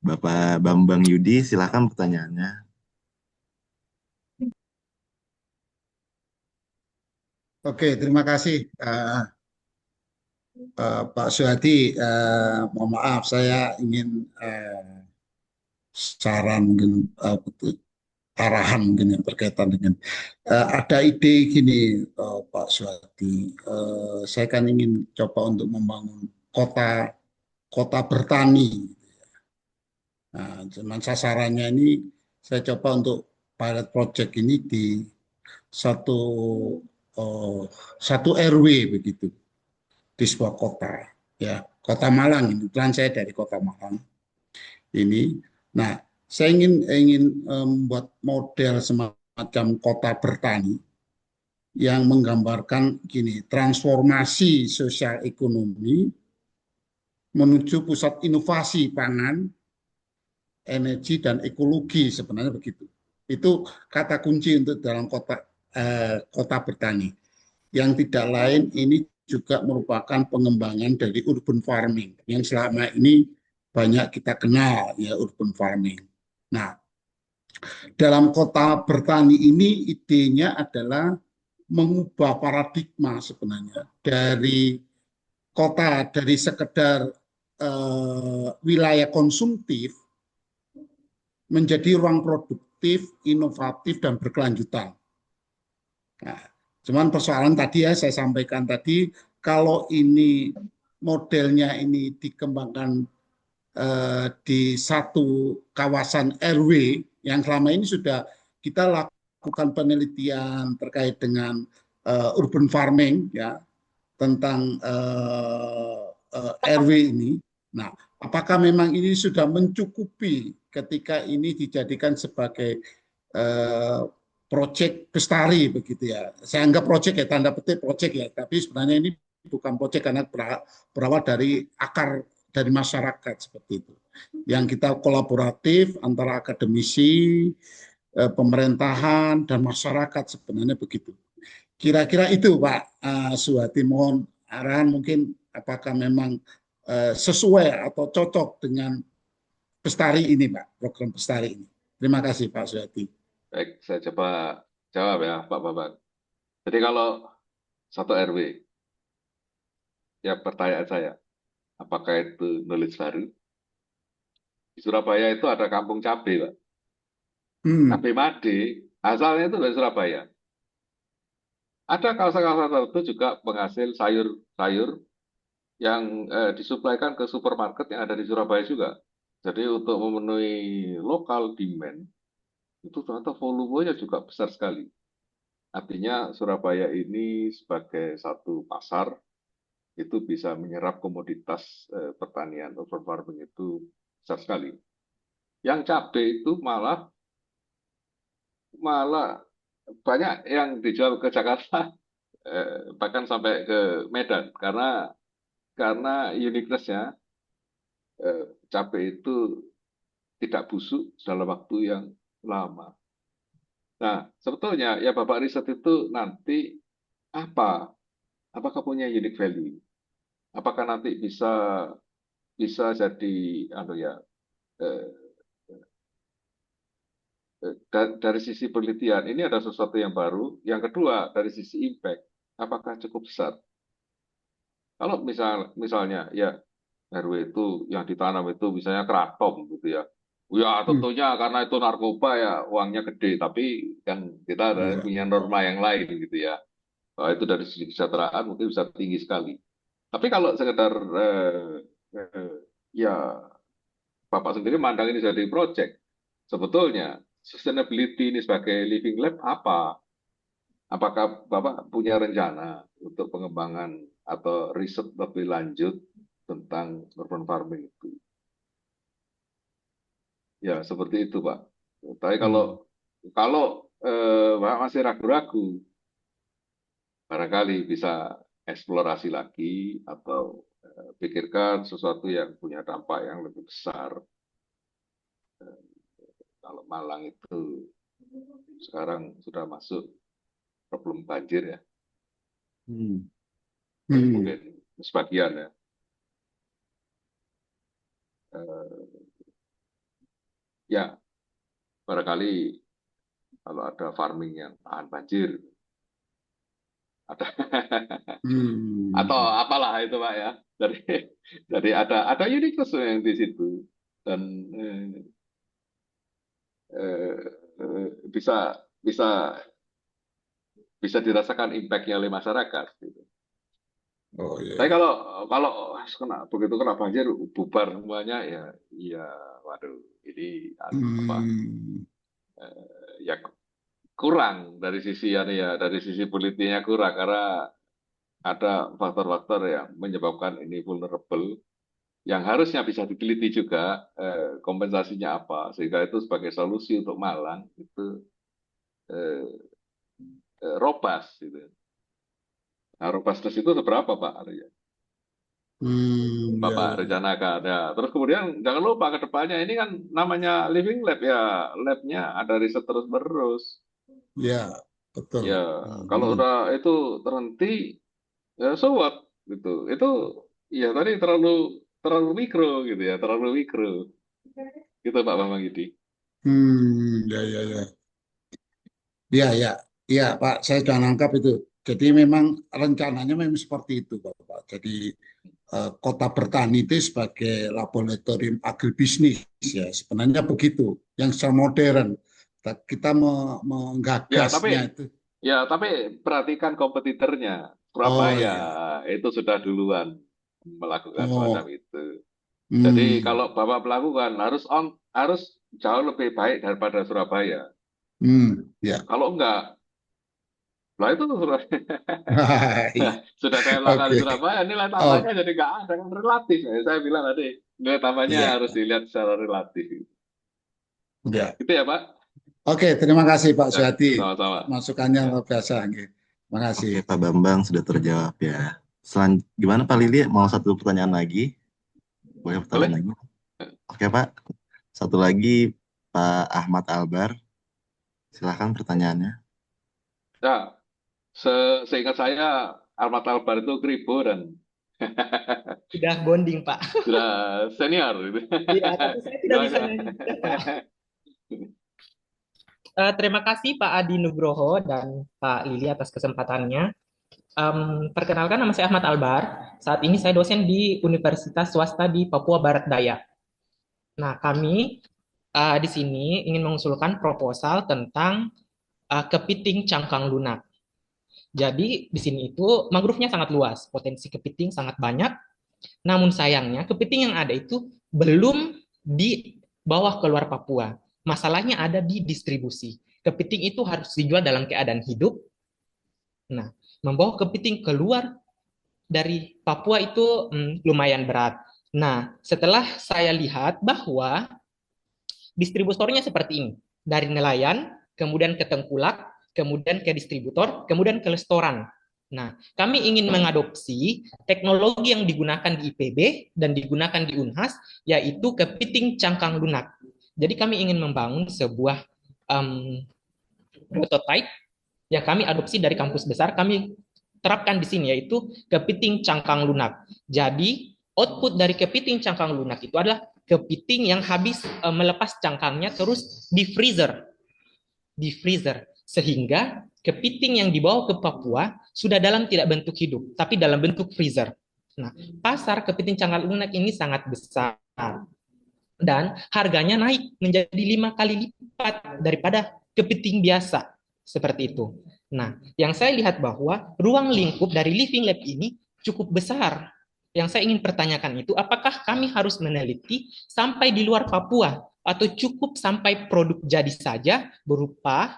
Bapak Bambang Yudi, silakan pertanyaannya. Oke, terima kasih Pak Suhadi. Mohon maaf, saya ingin saran mungkin arahan mungkin yang berkaitan dengan ada ide gini, Pak Suhadi. Saya kan ingin coba untuk membangun kota kota bertani. Nah, cuman sasarannya ini saya coba untuk pilot project ini di satu satu RW begitu, di sebuah kota, ya, Kota Malang. Ini kan saya dari Kota Malang ini. Nah, saya ingin membuat model semacam kota bertani yang menggambarkan gini, transformasi sosial ekonomi menuju pusat inovasi pangan, energi dan ekologi, sebenarnya begitu. Itu kata kunci untuk dalam kota bertani. Yang tidak lain ini juga merupakan pengembangan dari urban farming yang selama ini banyak kita kenal, ya, urban farming. Nah, dalam kota bertani ini idenya adalah mengubah paradigma sebenarnya dari kota dari sekedar wilayah konsumtif menjadi ruang produktif, inovatif dan berkelanjutan. Nah, cuman persoalan tadi ya saya sampaikan tadi kalau ini modelnya ini dikembangkan di satu kawasan RW yang selama ini sudah kita lakukan penelitian terkait dengan urban farming ya, tentang RW ini. Nah, apakah memang ini sudah mencukupi ketika ini dijadikan sebagai proyek bestari begitu ya? Saya anggap proyek ya, tanda petik proyek ya, tapi sebenarnya ini bukan proyek karena berawal dari akar dari masyarakat seperti itu. Yang kita kolaboratif antara akademisi, pemerintahan dan masyarakat sebenarnya begitu. Kira-kira itu Pak Suhati, mohon arahan mungkin apakah memang sesuai atau cocok dengan Bestari ini Pak, program Bestari ini. Terima kasih Pak Suhati. Baik, saya coba jawab ya Pak Bapak. Jadi kalau satu RW, ya pertanyaan saya, apakah itu knowledge baru? Di Surabaya itu ada kampung cabai, Pak. Cabai Made, asalnya itu dari Surabaya. Ada kawasan-kawasan tertentu juga penghasil sayur-sayur yang disuplaikan ke supermarket yang ada di Surabaya juga. Jadi untuk memenuhi lokal demand, itu ternyata volumenya juga besar sekali. Artinya Surabaya ini sebagai satu pasar, itu bisa menyerap komoditas pertanian, urban farming itu besar sekali. Yang cabai itu malah banyak yang dijual ke Jakarta, bahkan sampai ke Medan, karena uniqueness-nya cabai itu tidak busuk dalam waktu yang lama. Nah, sebetulnya ya Bapak riset itu nanti apakah punya unique value? Apakah nanti bisa jadi dari sisi penelitian ini ada sesuatu yang baru. Yang kedua dari sisi impact, apakah cukup besar? Kalau misalnya ya RW itu yang ditanam itu misalnya keraton gitu ya. Ya tentunya karena itu narkoba ya uangnya gede, tapi kan kita ada punya norma yang lain gitu ya. Bahwa itu dari sisi kesejahteraan mungkin bisa tinggi sekali. Tapi kalau sekedar ya Bapak sendiri mandang ini jadi project, sebetulnya sustainability ini sebagai living lab apa? Apakah Bapak punya rencana untuk pengembangan atau riset lebih lanjut tentang urban farming itu? Ya seperti itu Pak. Tapi kalau Bapak masih ragu-ragu, barangkali bisa eksplorasi lagi atau pikirkan sesuatu yang punya dampak yang lebih besar. Kalau Malang itu sekarang sudah masuk problem banjir ya. Mungkin sebagian ya. Ya, barangkali kalau ada farming yang tahan banjir, ada atau apalah itu Pak ya. Dari ada uniqueness yang di situ dan bisa dirasakan impact-nya oleh masyarakat. Gitu. Tapi kalau begitu kena banjir bubar semuanya ya waduh ini ya kurang dari sisi dari sisi politiknya kurang karena ada faktor-faktor yang menyebabkan ini vulnerable yang harusnya bisa diteliti juga kompensasinya apa sehingga itu sebagai solusi untuk Malang itu robust gitu. Nah, robustness itu seberapa Pak Arya? Bapak rencanakan ya. Terus kemudian jangan lupa ke depannya ini kan namanya living lab ya, labnya ada riset terus menerus. Ya betul. Ya kalau udah itu terhenti ya so what gitu. Itu ya tadi terlalu mikro gitu ya, terlalu mikro. Gitu Pak Bambang Gidi. Ya Pak, saya sudah nangkap itu. Jadi memang rencananya memang seperti itu Bapak. Jadi kota bertani itu sebagai laboratorium agribisnis ya sebenarnya begitu yang secara modern kita menggagasnya itu. Ya tapi perhatikan kompetitornya Surabaya ya. itu sudah duluan melakukan semacam Oh, itu. Jadi hmm, kalau Bapak melakukan harus jauh lebih baik daripada Surabaya. ya. Kalau enggak, lah itu Iya. sudah saya melakukan Oke. di Surabaya, nilai Oh, tambahnya jadi nggak ada, kan relatif. Saya bilang tadi, nilai tambahnya iya, harus dilihat secara relatif. ya. Itu ya, Pak? Oke, terima kasih Pak Ya, Suhadi. sama-sama. Masukannya Ya. luar biasa. Oke. Terima kasih. Oke, Pak Bambang sudah terjawab ya. Gimana Pak Lili? Mau satu pertanyaan lagi? Boleh pertanyaan Boleh? lagi? Oke Pak. Satu lagi Pak Ahmad Albar. Silahkan pertanyaannya. Ya, seingat saya, Ahmad Albar itu kribo dan Sudah bonding, Pak. sudah senior. Gitu. Iya, tapi saya tidak bisa Gimana? nyanyi, Pak. Terima kasih Pak Adi Nugroho dan Pak Lili atas kesempatannya. Perkenalkan, nama saya Ahmad Albar. Saat ini saya dosen di Universitas Swasta di Papua Barat Daya. Nah, kami di sini ingin mengusulkan proposal tentang kepiting cangkang lunak. Jadi di sini itu mangrove-nya sangat luas, potensi kepiting sangat banyak. Namun sayangnya kepiting yang ada itu belum dibawa keluar Papua. Masalahnya ada di distribusi. Kepiting itu harus dijual dalam keadaan hidup. Nah, membawa kepiting keluar dari Papua itu lumayan berat. Nah, setelah saya lihat bahwa distributornya seperti ini. Dari nelayan, kemudian ke tengkulak, kemudian ke distributor, kemudian ke restoran. Nah, kami ingin mengadopsi teknologi yang digunakan di IPB dan digunakan di Unhas, yaitu kepiting cangkang lunak. Jadi kami ingin membangun sebuah prototype yang kami adopsi dari kampus besar, kami terapkan di sini, yaitu kepiting cangkang lunak. Jadi, output dari kepiting cangkang lunak itu adalah kepiting yang habis melepas cangkangnya terus di freezer, sehingga kepiting yang dibawa ke Papua sudah dalam tidak bentuk hidup, tapi dalam bentuk freezer. Nah, pasar kepiting cangkang lunak ini sangat besar dan harganya naik menjadi 5 kali lipat daripada kepiting biasa seperti itu. Nah, yang saya lihat bahwa ruang lingkup dari Living Lab ini cukup besar. Yang saya ingin pertanyakan itu, apakah kami harus meneliti sampai di luar Papua atau cukup sampai produk jadi saja berupa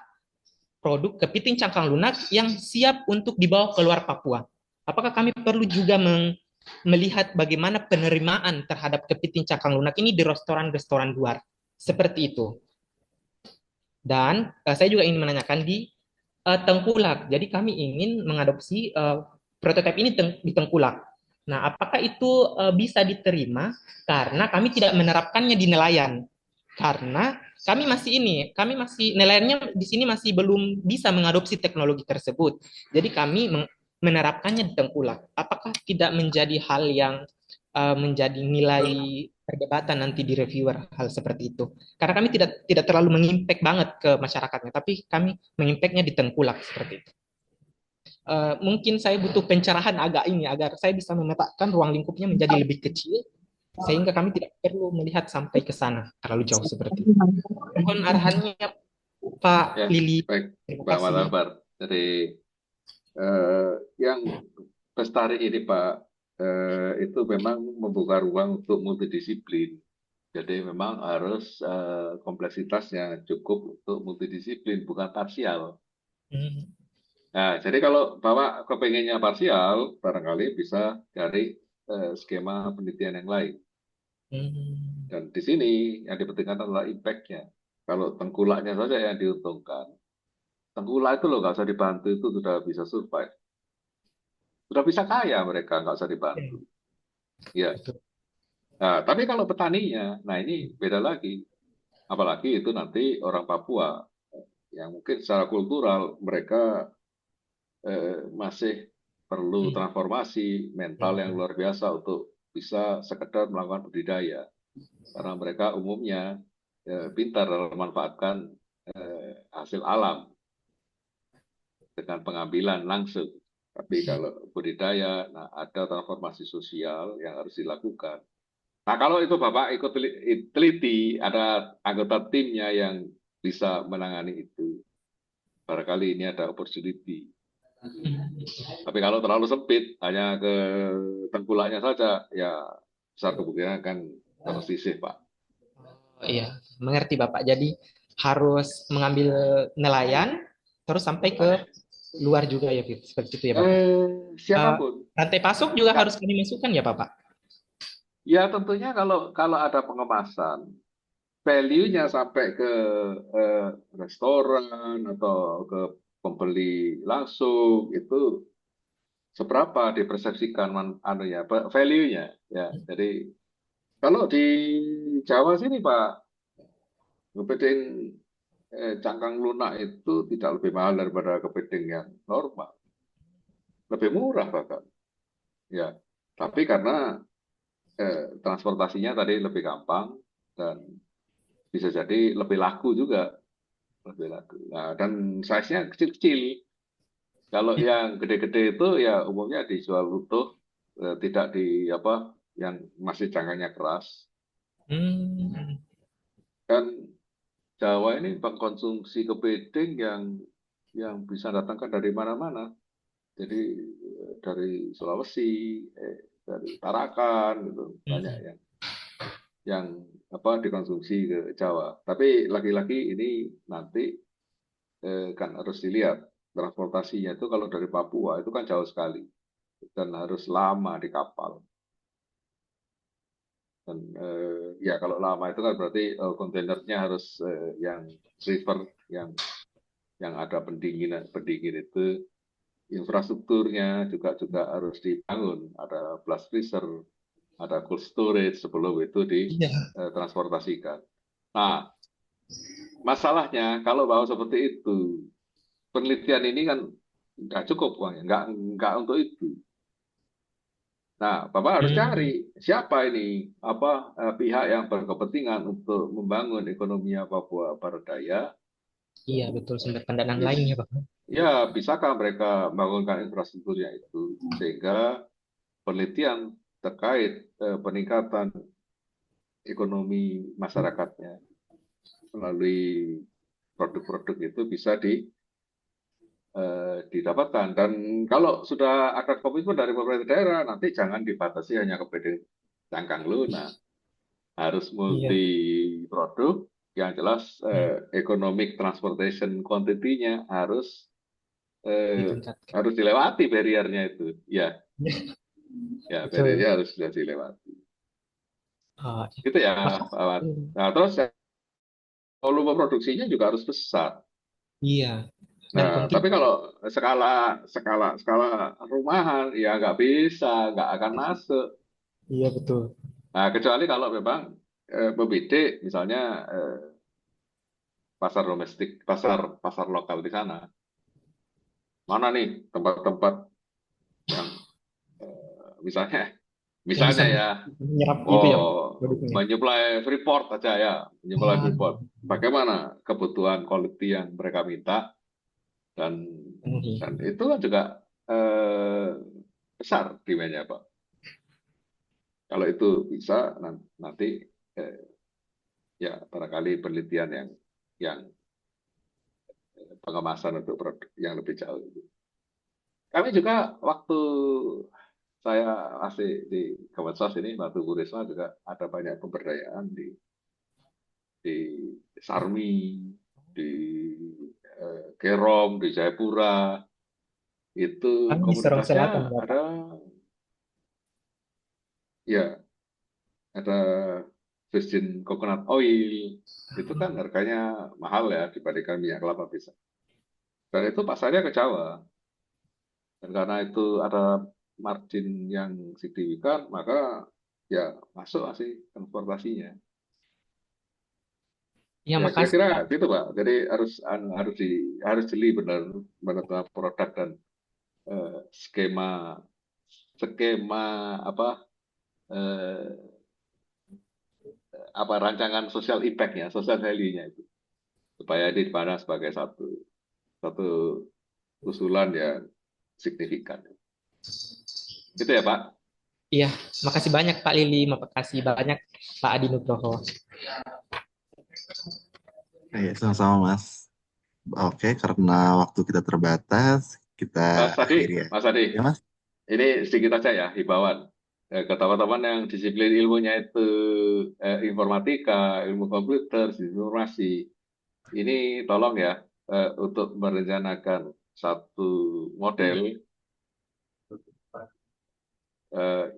produk kepiting cangkang lunak yang siap untuk dibawa keluar Papua? Apakah kami perlu juga melihat bagaimana penerimaan terhadap kepiting cangkang lunak ini di restoran-restoran luar? Seperti itu. Dan saya juga ingin menanyakan di tengkulak. Jadi kami ingin mengadopsi prototipe ini di tengkulak. Nah, apakah itu bisa diterima karena kami tidak menerapkannya di nelayan? Karena kami masih nelayannya di sini masih belum bisa mengadopsi teknologi tersebut. Jadi kami menerapkannya di tengkulak. Apakah tidak menjadi hal yang menjadi nilai perdebatan nanti di reviewer hal seperti itu? Karena kami tidak terlalu mengimpact banget ke masyarakatnya, tapi kami mengimpactnya di tengkulak seperti itu. Mungkin saya butuh pencerahan agar saya bisa memetakan ruang lingkupnya menjadi lebih kecil sehingga kami tidak perlu melihat sampai ke sana terlalu jauh seperti itu. Mohon arahannya Pak Ya, Lili. baik, Terima Pak kasih. Malabar. Jadi yang Bestari ini Pak, itu memang membuka ruang untuk multidisiplin. Jadi memang harus kompleksitasnya cukup untuk multidisiplin, bukan parsial. Nah, jadi kalau Bapak kepengennya parsial, barangkali bisa cari skema penelitian yang lain. Dan di sini yang dipentingkan adalah impact-nya. Kalau tengkulaknya saja yang diuntungkan, tengkulak itu loh nggak usah dibantu, itu sudah bisa survive. Sudah bisa kaya mereka, nggak usah dibantu. Ya. Nah, tapi kalau petaninya, nah ini beda lagi. Apalagi itu nanti orang Papua, yang mungkin secara kultural mereka masih perlu transformasi mental yang luar biasa untuk bisa sekedar melakukan budidaya. Karena mereka umumnya pintar dalam memanfaatkan hasil alam dengan pengambilan langsung. Tapi kalau budidaya, nah ada transformasi sosial yang harus dilakukan. Nah kalau itu Bapak ikut teliti, ada anggota timnya yang bisa menangani itu. Barangkali ini ada opportunity. Tapi kalau terlalu sempit, hanya ke tengkulaknya saja, ya besar kemungkinan kan tersisih, Pak. Oh, iya, mengerti Bapak. Jadi harus mengambil nelayan terus sampai ke luar juga ya, Fit. Seperti itu ya Bapak. Siapapun. Rantai pasok juga harus kami masukkan ya Bapak. Ya tentunya kalau ada pengemasan, value-nya sampai ke restoran atau ke pembeli langsung itu seberapa dipersepsikan value-nya ya. Jadi kalau di Jawa sini Pak, kepiting cangkang lunak itu tidak lebih mahal daripada kepiting yang normal, lebih murah bahkan. Ya, tapi karena transportasinya tadi lebih gampang dan bisa jadi lebih laku juga, lebih laku. Nah, dan size-nya kecil-kecil. Kalau yang gede-gede itu ya umumnya dijual utuh, tidak yang masih cangkangnya keras. Dan Jawa ini mengkonsumsi kepiting yang bisa datangkan dari mana-mana. Jadi dari Sulawesi, dari Tarakan gitu, banyak yang dikonsumsi ke Jawa. Tapi lagi-lagi ini nanti kan harus dilihat transportasinya itu kalau dari Papua itu kan jauh sekali dan harus lama di kapal. Dan ya kalau lama itu kan berarti kontainernya harus yang river yang ada pendingin itu, infrastrukturnya juga harus dibangun, ada blast freezer, ada cold storage sebelum itu ditransportasikan. Nah, masalahnya kalau bawa seperti itu, penelitian ini kan nggak cukup uangnya, nggak untuk itu. Nah, Bapak harus cari siapa ini pihak yang berkepentingan untuk membangun ekonomi Papua Barat Daya. Iya betul, sumber pendanaan lainnya Pak. Ya, bisakah mereka membangunkan infrastrukturnya itu sehingga penelitian terkait peningkatan ekonomi masyarakatnya melalui produk-produk itu bisa didapatkan. Dan kalau sudah ada komitmen dari pemerintah daerah, nanti jangan dibatasi hanya kepiting cangkang lunak, harus multi produk. Yang jelas economic transportation quantity-nya harus dilewati barrier-nya itu, ya. Ya, barrier-nya harus sudah dilewati. Gitu ya, Pak. Nah, terus volume produksinya juga harus besar. Iya. Nah, tapi kalau skala rumahan ya nggak bisa, nggak akan masuk. Iya betul. Nah, kecuali kalau memang membidik misalnya pasar domestik, pasar lokal di sana. Mana nih tempat-tempat yang misalnya ya, menyuplai Freeport aja ya, menyuplai Freeport. Bagaimana kebutuhan quality yang mereka minta dan itu kan juga besar demand-nya Pak. Kalau itu bisa nanti ya barangkali penelitian yang pengemasan untuk produk yang lebih jauh. Kami juga waktu saya masih di Kemensos ini, waktu Bu Risma juga ada banyak pemberdayaan di Sarmi, di Kerom, di Jayapura. Itu komunitasnya ada virgin coconut oil, itu kan harganya mahal ya dibandingkan minyak kelapa bisa. Dan itu pasarnya ke Jawa. Dan karena itu ada margin yang signifikan, maka ya masuk sih transportasinya. Ya, kira-kira gitu Pak. Jadi harus jeli benar produk dan skema rancangan social impact-nya, social value-nya itu, supaya dipandang sebagai satu usulan yang signifikan. Gitu ya Pak? Iya, makasih banyak Pak Lili, makasih banyak Pak Adi Nugroho. Sama-sama Mas. Oke, karena waktu kita terbatas, kita akhiri ya. Mas Adi, Ya Mas? ini sedikit aja ya himbauan ke teman-teman yang disiplin ilmunya itu informatika, ilmu komputer, informasi. Ini tolong ya untuk merencanakan satu model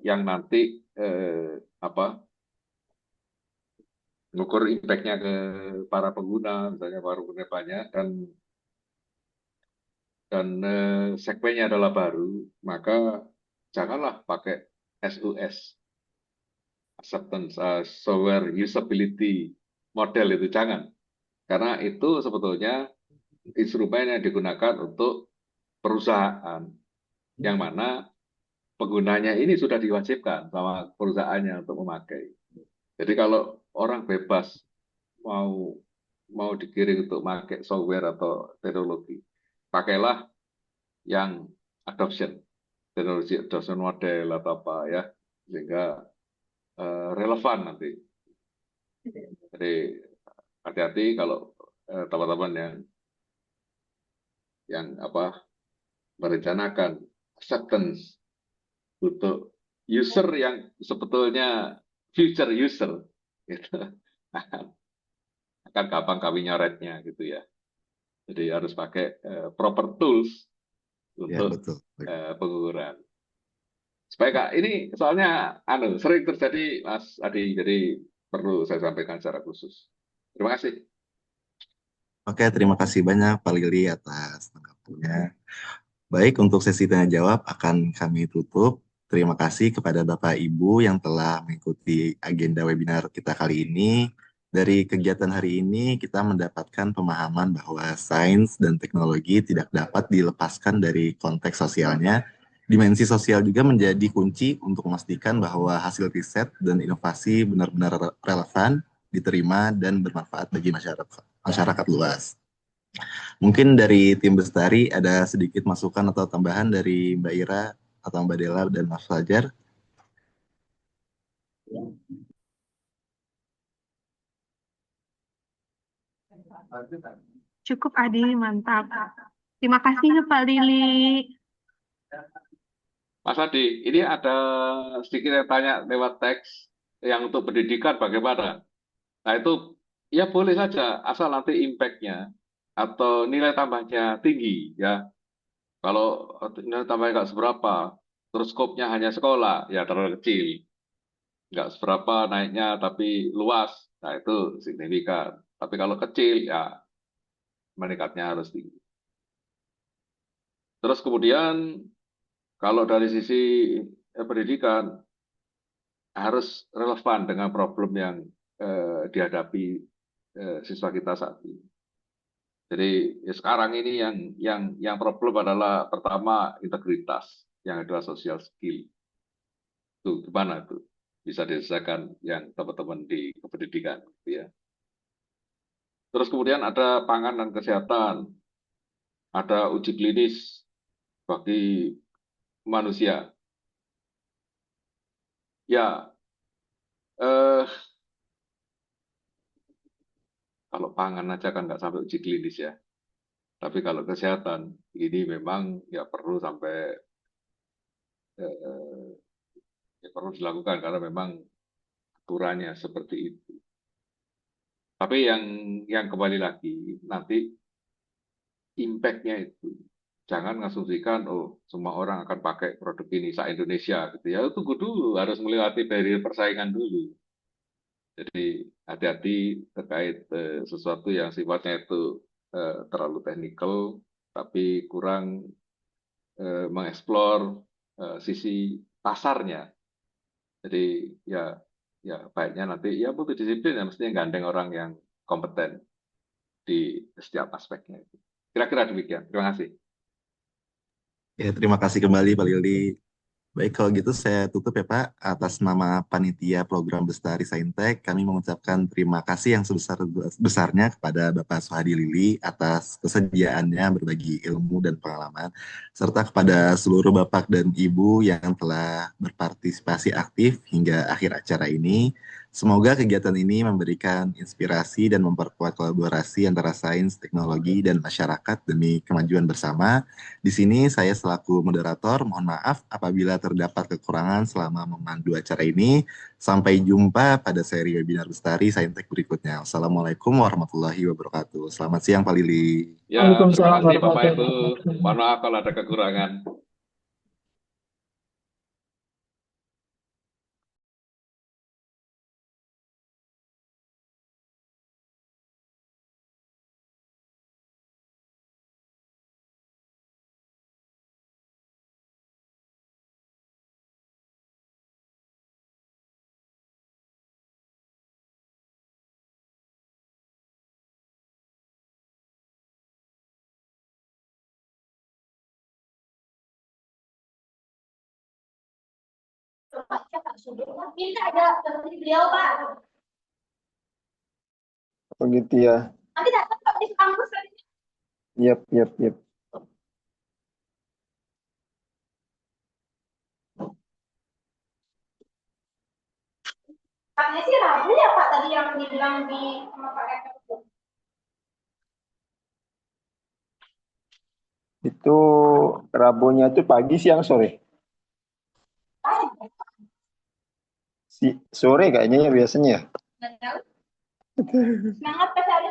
yang nanti mengukur impact-nya ke para pengguna, misalnya para pengguna banyak, dan segmennya adalah baru, maka janganlah pakai SUS, Acceptance Software Usability Model itu, jangan. Karena itu sebetulnya instrumen yang digunakan untuk perusahaan, yang mana penggunanya ini sudah diwajibkan sama perusahaannya untuk memakai. Jadi kalau orang bebas mau digiring untuk pakai software atau teknologi, pakailah yang teknologi adoption model atau apa ya, sehingga relevan nanti. Jadi hati-hati kalau teman-teman yang merencanakan acceptance untuk user yang sebetulnya future user, gitu, akan gampang kami nyoretnya gitu ya. Jadi harus pakai proper tools Ya, untuk betul. pengukuran. Supaya Kak, ini soalnya sering terjadi Mas Adi, jadi perlu saya sampaikan secara khusus. Terima kasih. Oke, terima kasih banyak Pak Lili atas tanggapannya. Baik, untuk sesi tanya jawab akan kami tutup. Terima kasih kepada Bapak Ibu yang telah mengikuti agenda webinar kita kali ini. Dari kegiatan hari ini, kita mendapatkan pemahaman bahwa sains dan teknologi tidak dapat dilepaskan dari konteks sosialnya. Dimensi sosial juga menjadi kunci untuk memastikan bahwa hasil riset dan inovasi benar-benar relevan, diterima, dan bermanfaat bagi masyarakat luas. Mungkin dari tim Bestari ada sedikit masukan atau tambahan dari Mbak Ira atau Mbak Della dan Mas Fajar. Cukup Adi, mantap. Terima kasih Pak Lili. Mas Adi, ini ada sedikit yang tanya lewat teks yang untuk pendidikan bagaimana? Nah itu ya boleh saja, asal nanti impact-nya atau nilai tambahnya tinggi ya. Kalau nilai tambahnya nggak seberapa, terus skopnya hanya sekolah, ya terlalu kecil. Nggak seberapa naiknya tapi luas, nah itu signifikan. Tapi kalau kecil, ya meningkatnya harus tinggi. Terus kemudian kalau dari sisi pendidikan harus relevan dengan problem yang dihadapi siswa kita saat ini. Jadi ya sekarang ini yang problem adalah pertama integritas, yang kedua social skill. Itu gimana tuh bisa diselesaikan yang teman-teman di kependidikan, gitu ya. Terus kemudian ada pangan dan kesehatan, ada uji klinis bagi manusia. Ya, kalau pangan aja kan nggak sampai uji klinis ya. Tapi kalau kesehatan ini memang ya perlu sampai ya perlu dilakukan karena memang aturannya seperti itu. Tapi yang kembali lagi nanti impact-nya itu jangan ngasumsikan semua orang akan pakai produk ini se-Indonesia gitu ya. Tunggu dulu, harus melewati barrier persaingan dulu. Jadi hati-hati terkait sesuatu yang sifatnya itu terlalu teknikal tapi kurang mengeksplor sisi pasarnya. Jadi ya baiknya nanti ya multidisiplin ya, mestinya gandeng orang yang kompeten di setiap aspeknya. Kira-kira demikian. Terima kasih. Ya, terima kasih kembali Pak Lili. Baik, kalau gitu saya tutup ya Pak. Atas nama Panitia Program Bestari Saintek, kami mengucapkan terima kasih yang sebesar-besarnya kepada Bapak Suhadi Lili atas kesediaannya berbagi ilmu dan pengalaman, serta kepada seluruh Bapak dan Ibu yang telah berpartisipasi aktif hingga akhir acara ini. Semoga kegiatan ini memberikan inspirasi dan memperkuat kolaborasi antara sains, teknologi, dan masyarakat demi kemajuan bersama. Di sini saya selaku moderator, mohon maaf apabila terdapat kekurangan selama memandu acara ini. Sampai jumpa pada seri webinar Bestari Saintek berikutnya. Assalamualaikum warahmatullahi wabarakatuh. Selamat siang Pak Lili. Ya, terima Waalaikumsalam kasih Bapak warahmatullahi Ibu. wabarakatuh. Mohon maaf kalau ada kekurangan. Begitu ya. Yap, yap, yap. Katanya sih Rabu ya Pak tadi yang dibilang di sama Pak Rektor. Itu Rabunya itu pagi, siang, sore. Sore kayaknya ya biasanya ya. Nggak tahu. Semangat Pak Sari.